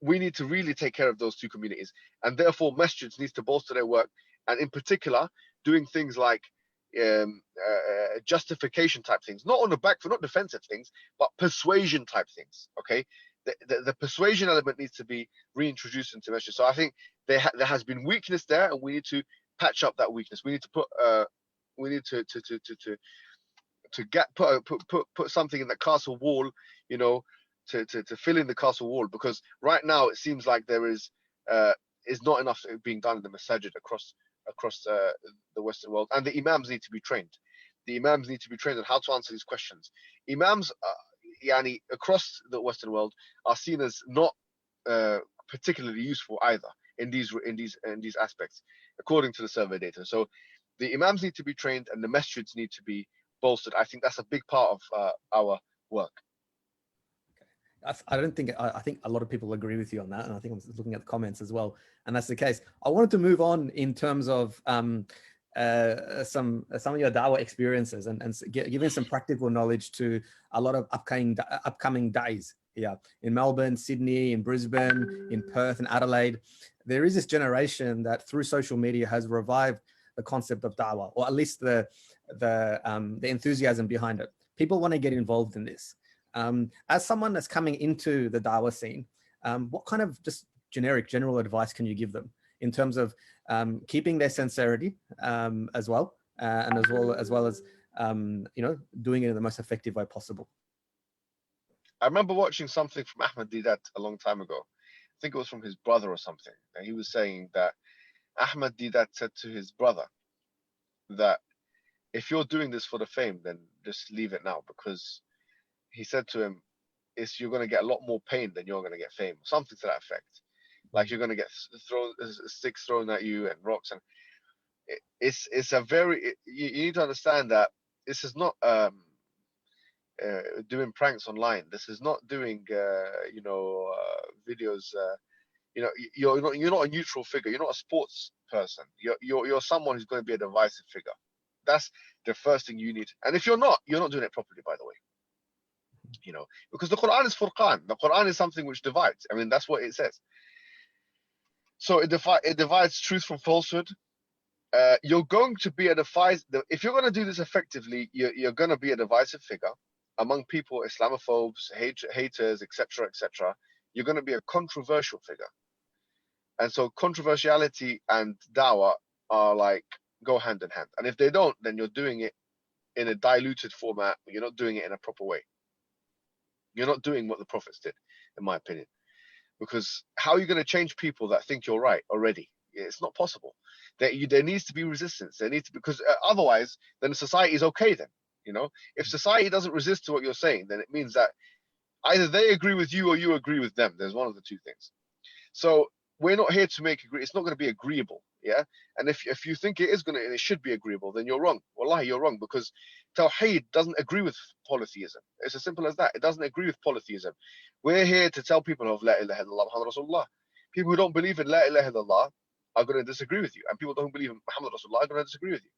we need to really take care of those two communities, and therefore masjids needs to bolster their work, and in particular doing things like justification type things, not on the back foot, not defensive things, but persuasion type things. Okay, the persuasion element needs to be reintroduced into masjid. So I think there has been weakness there, and we need to patch up that weakness. We need to put something in the castle wall, you know, to fill in the castle wall, because right now it seems like there is not enough being done in the masajid across the Western world, and the imams need to be trained. The imams need to be trained on how to answer these questions. Imams, yani, across the Western world are seen as not particularly useful either in these aspects, according to the survey data. So the imams need to be trained, and the masjids need to be bolstered. I think that's a big part of our work. I think a lot of people agree with you on that, and I think I'm looking at the comments as well, and that's the case. I wanted to move on in terms of some of your dawah experiences and giving some practical knowledge to a lot of upcoming days here in Melbourne, Sydney, in Brisbane, in Perth, and Adelaide. There is this generation that through social media has revived the concept of dawah, or at least the enthusiasm behind it. People want to get involved in this. As someone that's coming into the dawah scene, what kind of just general advice can you give them in terms of keeping their sincerity as well, and as well as you know, doing it in the most effective way possible? I remember watching something from Mohammed Hijab a long time ago. I think it was from his brother or something, and he was saying that Mohammed Hijab said to his brother that if you're doing this for the fame, then just leave it now, because he said to him, you're going to get a lot more pain than you're going to get fame, something to that effect. Like you're going to get sticks thrown at you and rocks, and it's a very, you need to understand that this is not doing pranks online. This is not doing videos. You're not a neutral figure. You're not a sports person. You're someone who's going to be a divisive figure. That's the first thing you need. And if you're not doing it properly, by the way. You know, because the Quran is Furqan. The Quran is something which divides. I mean, that's what it says. So it divides truth from falsehood. You're going to be if you're going to do this effectively, you're going to be a divisive figure among people, Islamophobes, haters, etc., etc. You're going to be a controversial figure. And so controversiality and dawah are like go hand in hand. And if they don't, then you're doing it in a diluted format. You're not doing it in a proper way. You're not doing what the prophets did, in my opinion. Because how are you going to change people that think you're right already? It's not possible. There needs to be resistance. There needs to be, because otherwise, then society is okay. Then, you know, if society doesn't resist to what you're saying, then it means that either they agree with you or you agree with them. There's one of the two things. So we're not here to make agree. It's not going to be agreeable. Yeah. And if you think it is going to, and it should be agreeable, then you're wrong. Wallahi, you're wrong, because Tawheed doesn't agree with polytheism. It's as simple as that. It doesn't agree with polytheism. We're here to tell people of La ilaha illallah Muhammad Rasulullah. People who don't believe in La ilaha illallah are going to disagree with you, and people don't believe in Muhammad Rasulullah are going to disagree with you.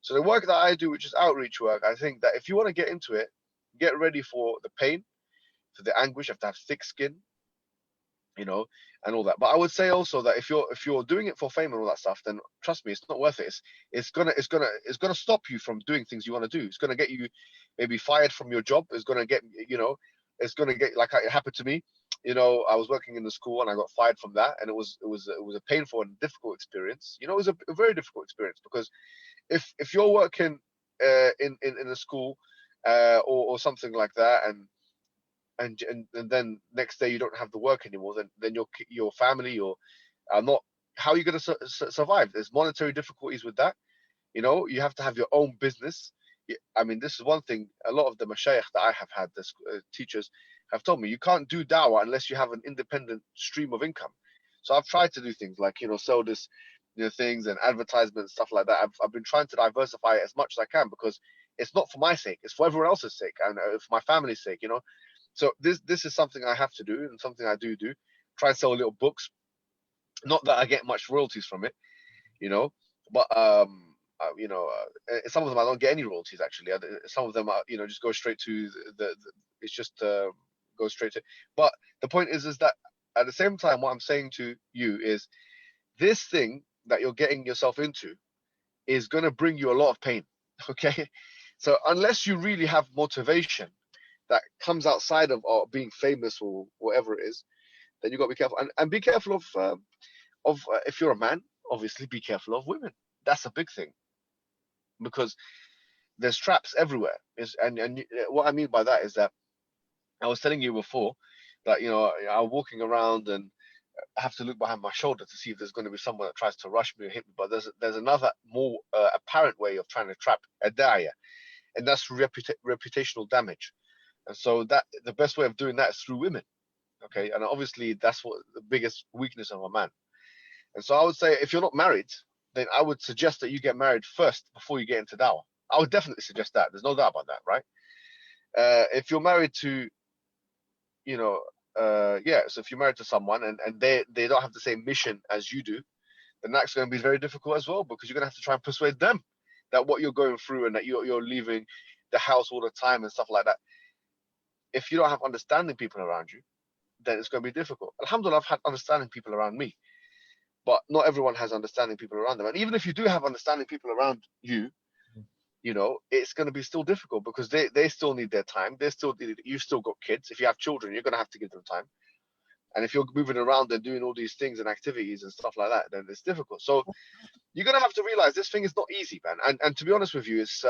So the work that I do, which is outreach work, I think that if you want to get into it, get ready for the pain, for the anguish. You have to have thick skin, you know, and all that. But I would say also that if you're doing it for fame and all that stuff, then trust me, it's not worth it. It's gonna stop you from doing things you want to do. It's gonna get you maybe fired from your job. It's gonna get, you know, it's gonna get, like it happened to me. You know, I was working in the school and I got fired from that, and it was a painful and difficult experience. You know, it was a very difficult experience, because if you're working in a school or something like that, and then next day you don't have the work anymore, then your family or are not, how are you going to survive? There's monetary difficulties with that. You know, you have to have your own business. I mean, this is one thing a lot of the mashayikh that I have had, this teachers have told me, you can't do dawah unless you have an independent stream of income. So I've tried to do things like, you know, sell this, you know, things and advertisements, stuff like that. I've been trying to diversify it as much as I can, because it's not for my sake, it's for everyone else's sake, and for my family's sake, you know. So this is something I have to do, and something I do. Try and sell little books. Not that I get much royalties from it, you know, but you know, some of them I don't get any royalties actually. Some of them are, you know, just go straight to the it's just go straight to. But the point is that at the same time, what I'm saying to you is, this thing that you're getting yourself into is going to bring you a lot of pain. Okay, so unless you really have motivation that comes outside of being famous or whatever it is, then you got to be careful, and be careful of if you're a man, obviously be careful of women. That's a big thing, because there's traps everywhere. And what I mean by that is that I was telling you before that, you know, I'm walking around and I have to look behind my shoulder to see if there's going to be someone that tries to rush me or hit me. But there's another more apparent way of trying to trap a da'iyah, and that's reputational damage. And so that the best way of doing that is through women. Okay, and obviously that's what the biggest weakness of a man. And so I would say, if you're not married, then I would suggest that you get married first before you get into dawah. I would definitely suggest that. There's no doubt about that, right? If you're married to, you know, yeah, so if you're married to someone and they don't have the same mission as you do, then that's going to be very difficult as well, because you're going to have to try and persuade them that what you're going through and that you're leaving the house all the time and stuff like that. If you don't have understanding people around you, then it's going to be difficult. Alhamdulillah, I've had understanding people around me, but not everyone has understanding people around them. And even if you do have understanding people around you, you know, it's going to be still difficult, because they still need their time. You've still got kids. If you have children, you're going to have to give them time. And if you're moving around and doing all these things and activities and stuff like that, then it's difficult. So you're going to have to realize this thing is not easy, man. And to be honest with you, it's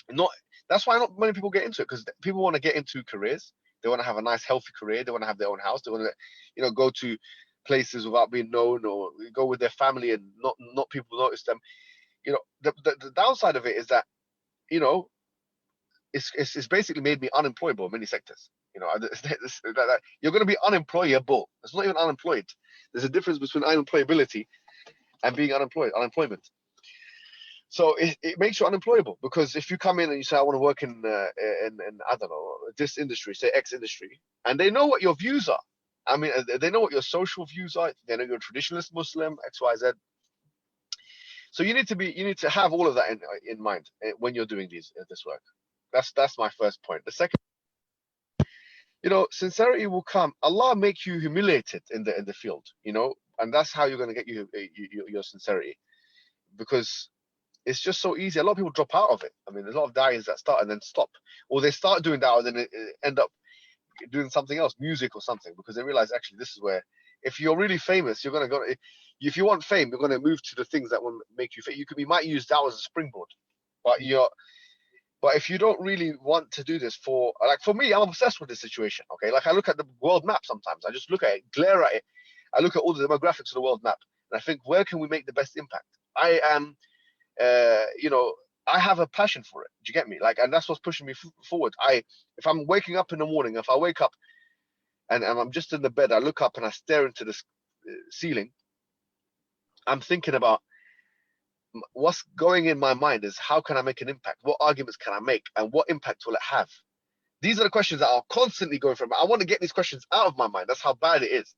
not. That's why not many people get into it, because people want to get into careers. They want to have a nice, healthy career. They want to have their own house. They want to, you know, go to places without being known, or go with their family and not people notice them. You know, the downside of it is that, you know, it's basically made me unemployable in many sectors. You know, you're going to be unemployable. It's not even unemployed. There's a difference between unemployability and being unemployment. So it makes you unemployable, because if you come in and you say, I want to work in I don't know, this industry, say X industry, and they know what your views are. I mean, they know what your social views are. They know you're a traditionalist Muslim, X, Y, Z. So you need to have all of that in mind when you're doing this work. That's my first point. The second, you know, sincerity will come. Allah make you humiliated in the field, you know, and that's how you're going to get your sincerity, because it's just so easy. A lot of people drop out of it. I mean, there's a lot of da'is that start and then stop, or they start doing that and then end up doing something else, music or something, because they realize actually this is where, if you're really famous, you're going to go. If you want fame, you're going to move to the things that will make you famous. You might use that as a springboard, but if you don't really want to do this for me, I'm obsessed with this situation. Okay, like I look at the world map sometimes. I just look at it, glare at it. I look at all the demographics of the world map, and I think, where can we make the best impact? I am. You know, I have a passion for it. Do you get me? Like, and that's what's pushing me forward. If I'm waking up in the morning, if I wake up and I'm just in the bed, I look up and I stare into the ceiling. I'm thinking about what's going in my mind is, how can I make an impact? What arguments can I make, and what impact will it have? These are the questions that are constantly going through. I want to get these questions out of my mind. That's how bad it is.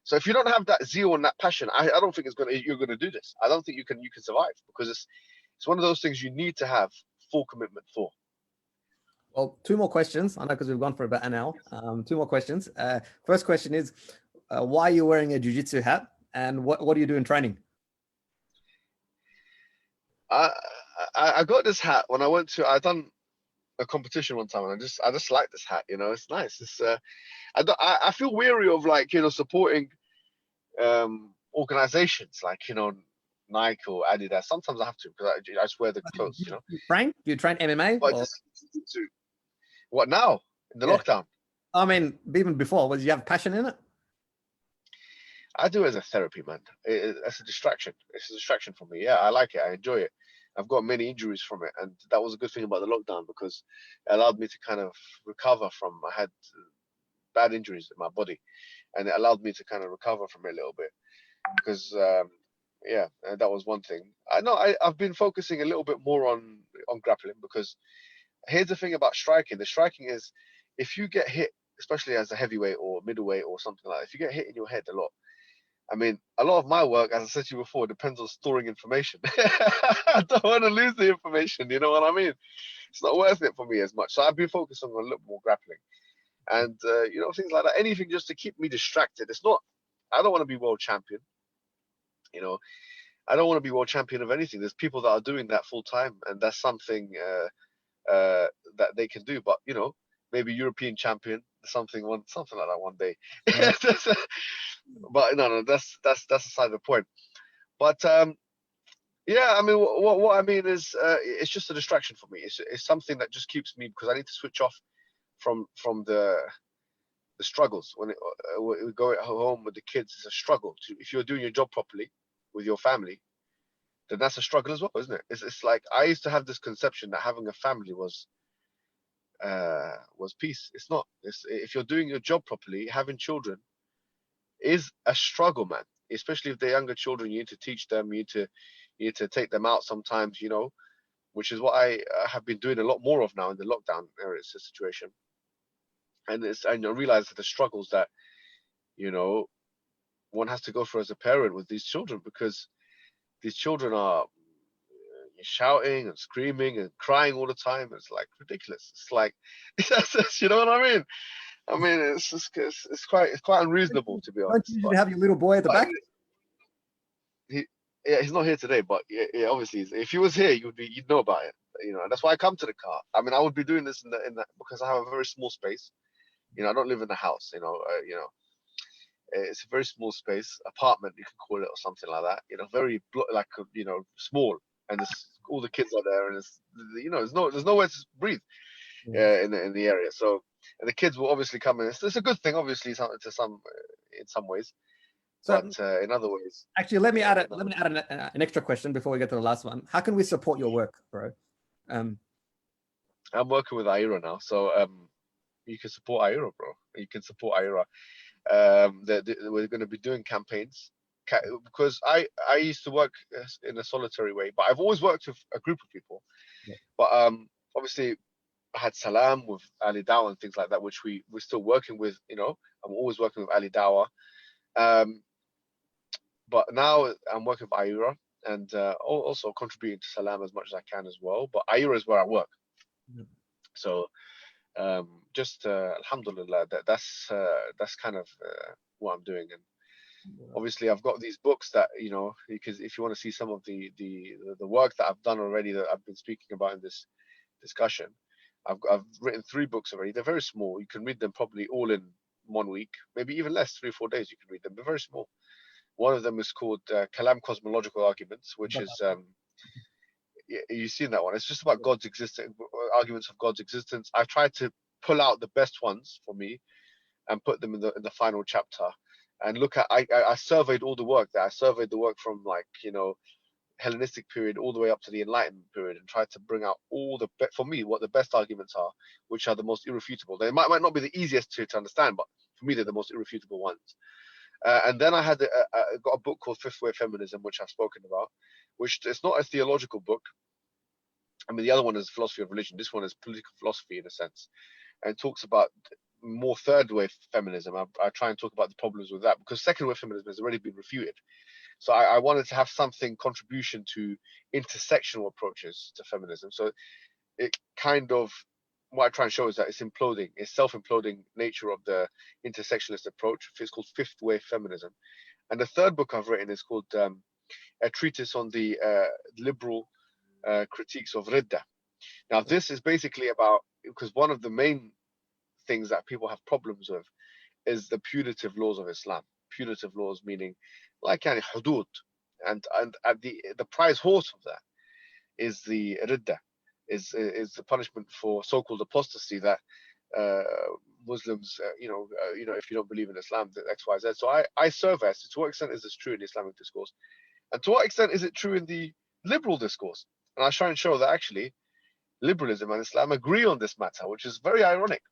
So if you don't have that zeal and that passion, I don't think you're gonna do this. I don't think you can survive, because it's one of those things you need to have full commitment for. Well, two more questions. I know because we've gone for about an hour. Two more questions. First question is, why are you wearing a jiu-jitsu hat, and what do you do in training? I got this hat when I done a competition one time, and I just like this hat. It's nice. It's I feel weary of, like, supporting organizations like, Nike or Adidas. Sometimes I have to, because I just wear the clothes. Do you train MMA? But what now in the lockdown? I mean, even before, was you have passion in it? I do it as a therapy, man. It's a distraction. It's a distraction for me. Yeah, I like it. I enjoy it. I've got many injuries from it, and that was a good thing about the lockdown, because it allowed me to kind of recover from. I had bad injuries in my body, and it allowed me to kind of recover from it a little bit. Because yeah, that was one thing. I know I've been focusing a little bit more on grappling, because here's the thing about striking. The striking is, if you get hit, especially as a heavyweight or middleweight or something like that, if you get hit in your head a lot, I mean, a lot of my work, as I said to you before, depends on storing information. I don't want to lose the information, you know what I mean? It's not worth it for me as much. So I've been focusing on a little more grappling, and things like that. Anything just to keep me distracted. I don't want to be world champion. I don't want to be world champion of anything. There's people that are doing that full time, and that's something that they can do. But maybe European champion, something like that one day. Yeah. But no, that's aside the point. But yeah, I mean, what I mean is, it's just a distraction for me. It's something that just keeps me, because I need to switch off from the struggles. When we go at home with the kids, it's a struggle. If you're doing your job properly with your family, then that's a struggle as well, isn't it? It's like, I used to have this conception that having a family was peace. It's not. If you're doing your job properly, having children is a struggle, man. Especially if they're younger children, you need to teach them. You need to take them out sometimes, which is what I have been doing a lot more of now in the lockdown area situation. And I realize that the struggles that one has to go through as a parent with these children, because these children are shouting and screaming and crying all the time. It's like ridiculous. It's like, you know what I mean? I mean, it's quite unreasonable, to be honest. Don't you usually have your little boy at the back? He's not here today, but yeah, obviously, if he was here, you'd know about it. And that's why I come to the car. I mean, I would be doing this in the because I have a very small space. I don't live in the house. It's a very small space, apartment you can call it, or something like that. Very small, and all the kids are there, and there's nowhere to breathe in the area. So, and the kids will obviously come in. It's a good thing, obviously, in some ways. So, but in other ways, actually, let me add an extra question before we get to the last one. How can we support your work, bro? I'm working with Aira now, so you can support Aira, bro. You can support Aira. We're going to be doing campaigns, because I used to work in a solitary way, but I've always worked with a group of people. Yeah. But obviously, I had Salam with Ali Dawah and things like that, which we're still working with. I'm always working with Ali Dawah. But now I'm working with Aira, and also contributing to Salam as much as I can as well. But Aira is where I work. Yeah. So just alhamdulillah, that's kind of what I'm doing. And obviously I've got these books that because if you want to see some of the work that I've done already, that I've been speaking about in this discussion, I've written 3 books already. They're very small. You can read them probably all in 1 week, maybe even less, 3 or 4 days. You can read them. They're very small. One of them is called Kalam Cosmological Arguments, which is you've seen that one. It's just about God's existence, arguments of God's existence. I've tried to pull out the best ones for me and put them in the final chapter, and look at. I surveyed all the work there. I surveyed the work from Hellenistic period all the way up to the Enlightenment period, and tried to bring out all for me what the best arguments are, which are the most irrefutable. They might not be the easiest to understand, but for me they're the most irrefutable ones. And then I had got a book called Fifth Way Feminism, which I've spoken about, which is not a theological book. I mean, the other one is philosophy of religion. This one is political philosophy in a sense, and it talks about more third wave feminism. I try and talk about the problems with that because second wave feminism has already been refuted. So I wanted to have something contribution to intersectional approaches to feminism. So it kind of, what I try and show is that it's imploding, it's self-imploding nature of the intersectionalist approach. It's called fifth wave feminism. And the third book I've written is called A Treatise on the Liberal Critiques of Ridda. Now, this is basically about, because one of the main things that people have problems with is the punitive laws of Islam. Punitive laws meaning like hudud, and at the prize horse of that is the ridda, is the punishment for so-called apostasy that Muslims, if you don't believe in Islam, that X, Y, Z. So I survey as to what extent is this true in the Islamic discourse, and to what extent is it true in the liberal discourse. And I try and show that actually liberalism and Islam agree on this matter, which is very ironic,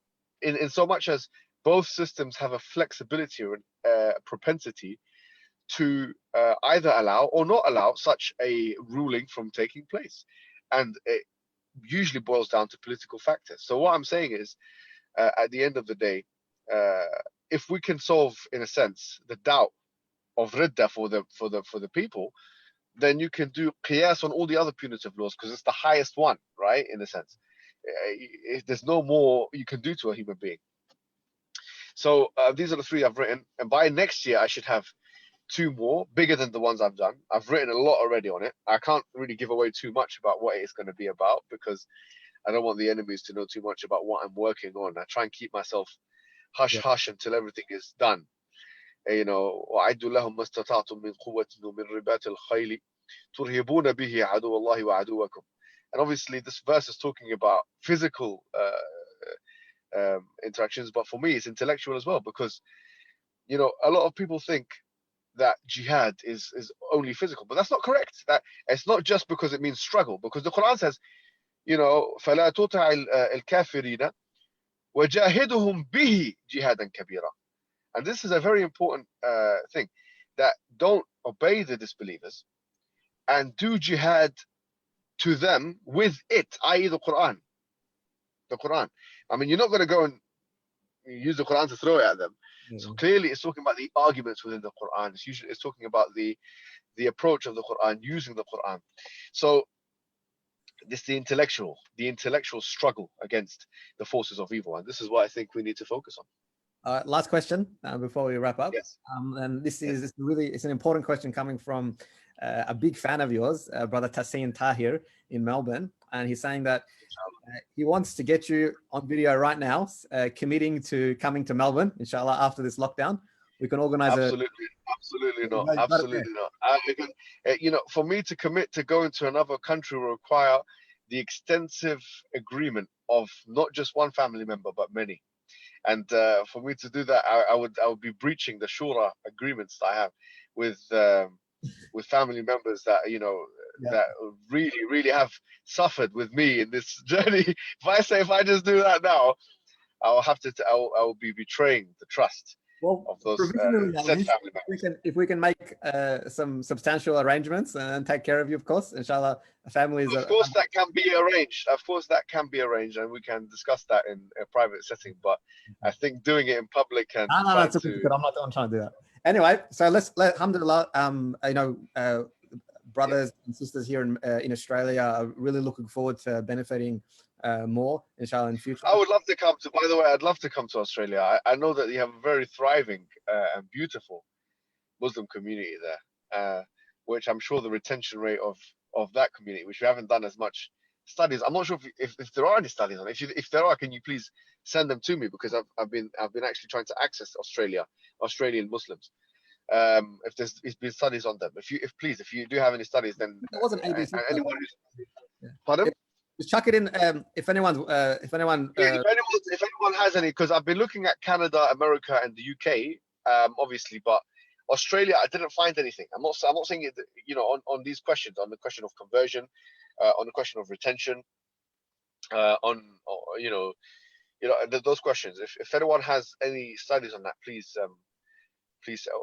in so much as both systems have a flexibility or a propensity to either allow or not allow such a ruling from taking place. And it usually boils down to political factors. So what I'm saying is, at the end of the day, if we can solve, in a sense, the doubt of ridda for the people, then you can do qiyas on all the other punitive laws because it's the highest one, right? In a sense, there's no more you can do to a human being. So these are the three I've written, and by next year I should have two more bigger than the ones I've done. I've written a lot already on it. I can't really give away too much about what it's going to be about because I don't want the enemies to know too much about what I'm working on. I try and keep myself hush hush until everything is done. وَأَعِدُّوا لَهُم مَا اسْتَطَعْتُم مِّن قُوَّةٍ وَمِن رِّبَاطِ الْخَيْلِ تُرْهِبُونَ بِهِ عَدُوَّ اللَّهِ وَعَدُوَّكُمْ. And obviously this verse is talking about physical interactions, but for me it's intellectual as well, because a lot of people think that jihad is only physical, but that's not correct. That it's not just because it means struggle, because the Quran says, فَلَا تُطِعِ الْكَافِرِينَ وَجَاهِدُهُمْ بِهِ جِهَادًا كَبِيرًا. And this is a very important thing, that don't obey the disbelievers and do jihad to them with it, i.e. the Quran. The Quran. I mean, you're not going to go and use the Quran to throw it at them. So clearly it's talking about the arguments within the Quran. It's talking about the approach of the Quran, using the Quran. So this is the intellectual struggle against the forces of evil. And this is what I think we need to focus on. Last question before we wrap up. Yes. And this is it's an important question coming from a big fan of yours, Brother Tassin Tahir in Melbourne. And he's saying that he wants to get you on video right now, committing to coming to Melbourne, inshallah, after this lockdown. We can organize absolutely not. For me to commit to going to another country will require the extensive agreement of not just one family member, but many. And for me to do that, I would be breaching the shura agreements that I have with family members that that really have suffered with me in this journey. If I just do that now, I'll have to. I will be betraying the trust of those said family members. If we can make some substantial arrangements and take care of you, of course, inshallah, families. Of course, that can be arranged. Of course, that can be arranged, and we can discuss that in a private setting. But I think doing it in public and I'm not trying to do that. Anyway, so let alhamdulillah, brothers and sisters here in Australia are really looking forward to benefiting more, inshallah, in future. I would love to come to, by the way, I'd love to come to Australia. I know that you have a very thriving and beautiful Muslim community there, which I'm sure the retention rate of that community, which we haven't done as much studies. I'm not sure if there are any studies on it. If there are, can you please send them to me, because I've been actually trying to access Australian Muslims. If there's been studies on them, if you do have any studies, then it wasn't ABC. Anyone pardon? Just chuck it in. If anyone has any, because I've been looking at Canada, America, and the UK, obviously, but Australia, I didn't find anything. I'm not saying it, on these questions, on the question of conversion, on the question of retention, those questions. If anyone has any studies on that, please,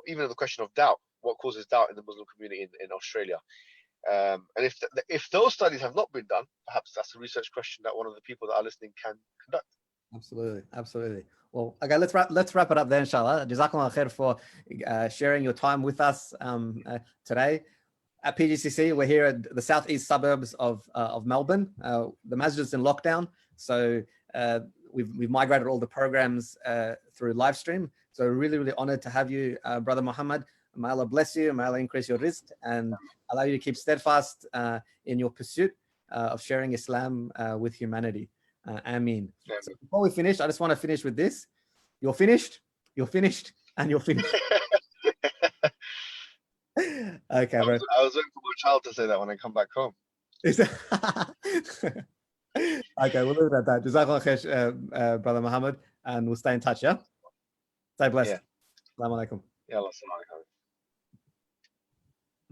even on the question of doubt, what causes doubt in the Muslim community in Australia. And if those studies have not been done, perhaps that's a research question that one of the people that are listening can conduct. Absolutely, absolutely. Well, okay, let's wrap it up there, inshallah. Jazakallah khair for sharing your time with us today. At PGCC, we're here at the southeast suburbs of Melbourne. The masjid's in lockdown, so we've migrated all the programs through live stream. So really, really honored to have you, Brother Mohammed. May Allah bless you, may Allah increase your rizq, and allow you to keep steadfast in your pursuit of sharing Islam with humanity. Ameen. So before we finish, I just want to finish with this. You're finished, and you're finished. Okay, bro. I was waiting for my child to say that when I come back home. Okay, we'll leave it at that. Jazakallah khair, Brother Mohammed, and we'll stay in touch, yeah? Stay blessed. Yeah. Assalamu alaikum. Yeah, assalamu alaikum.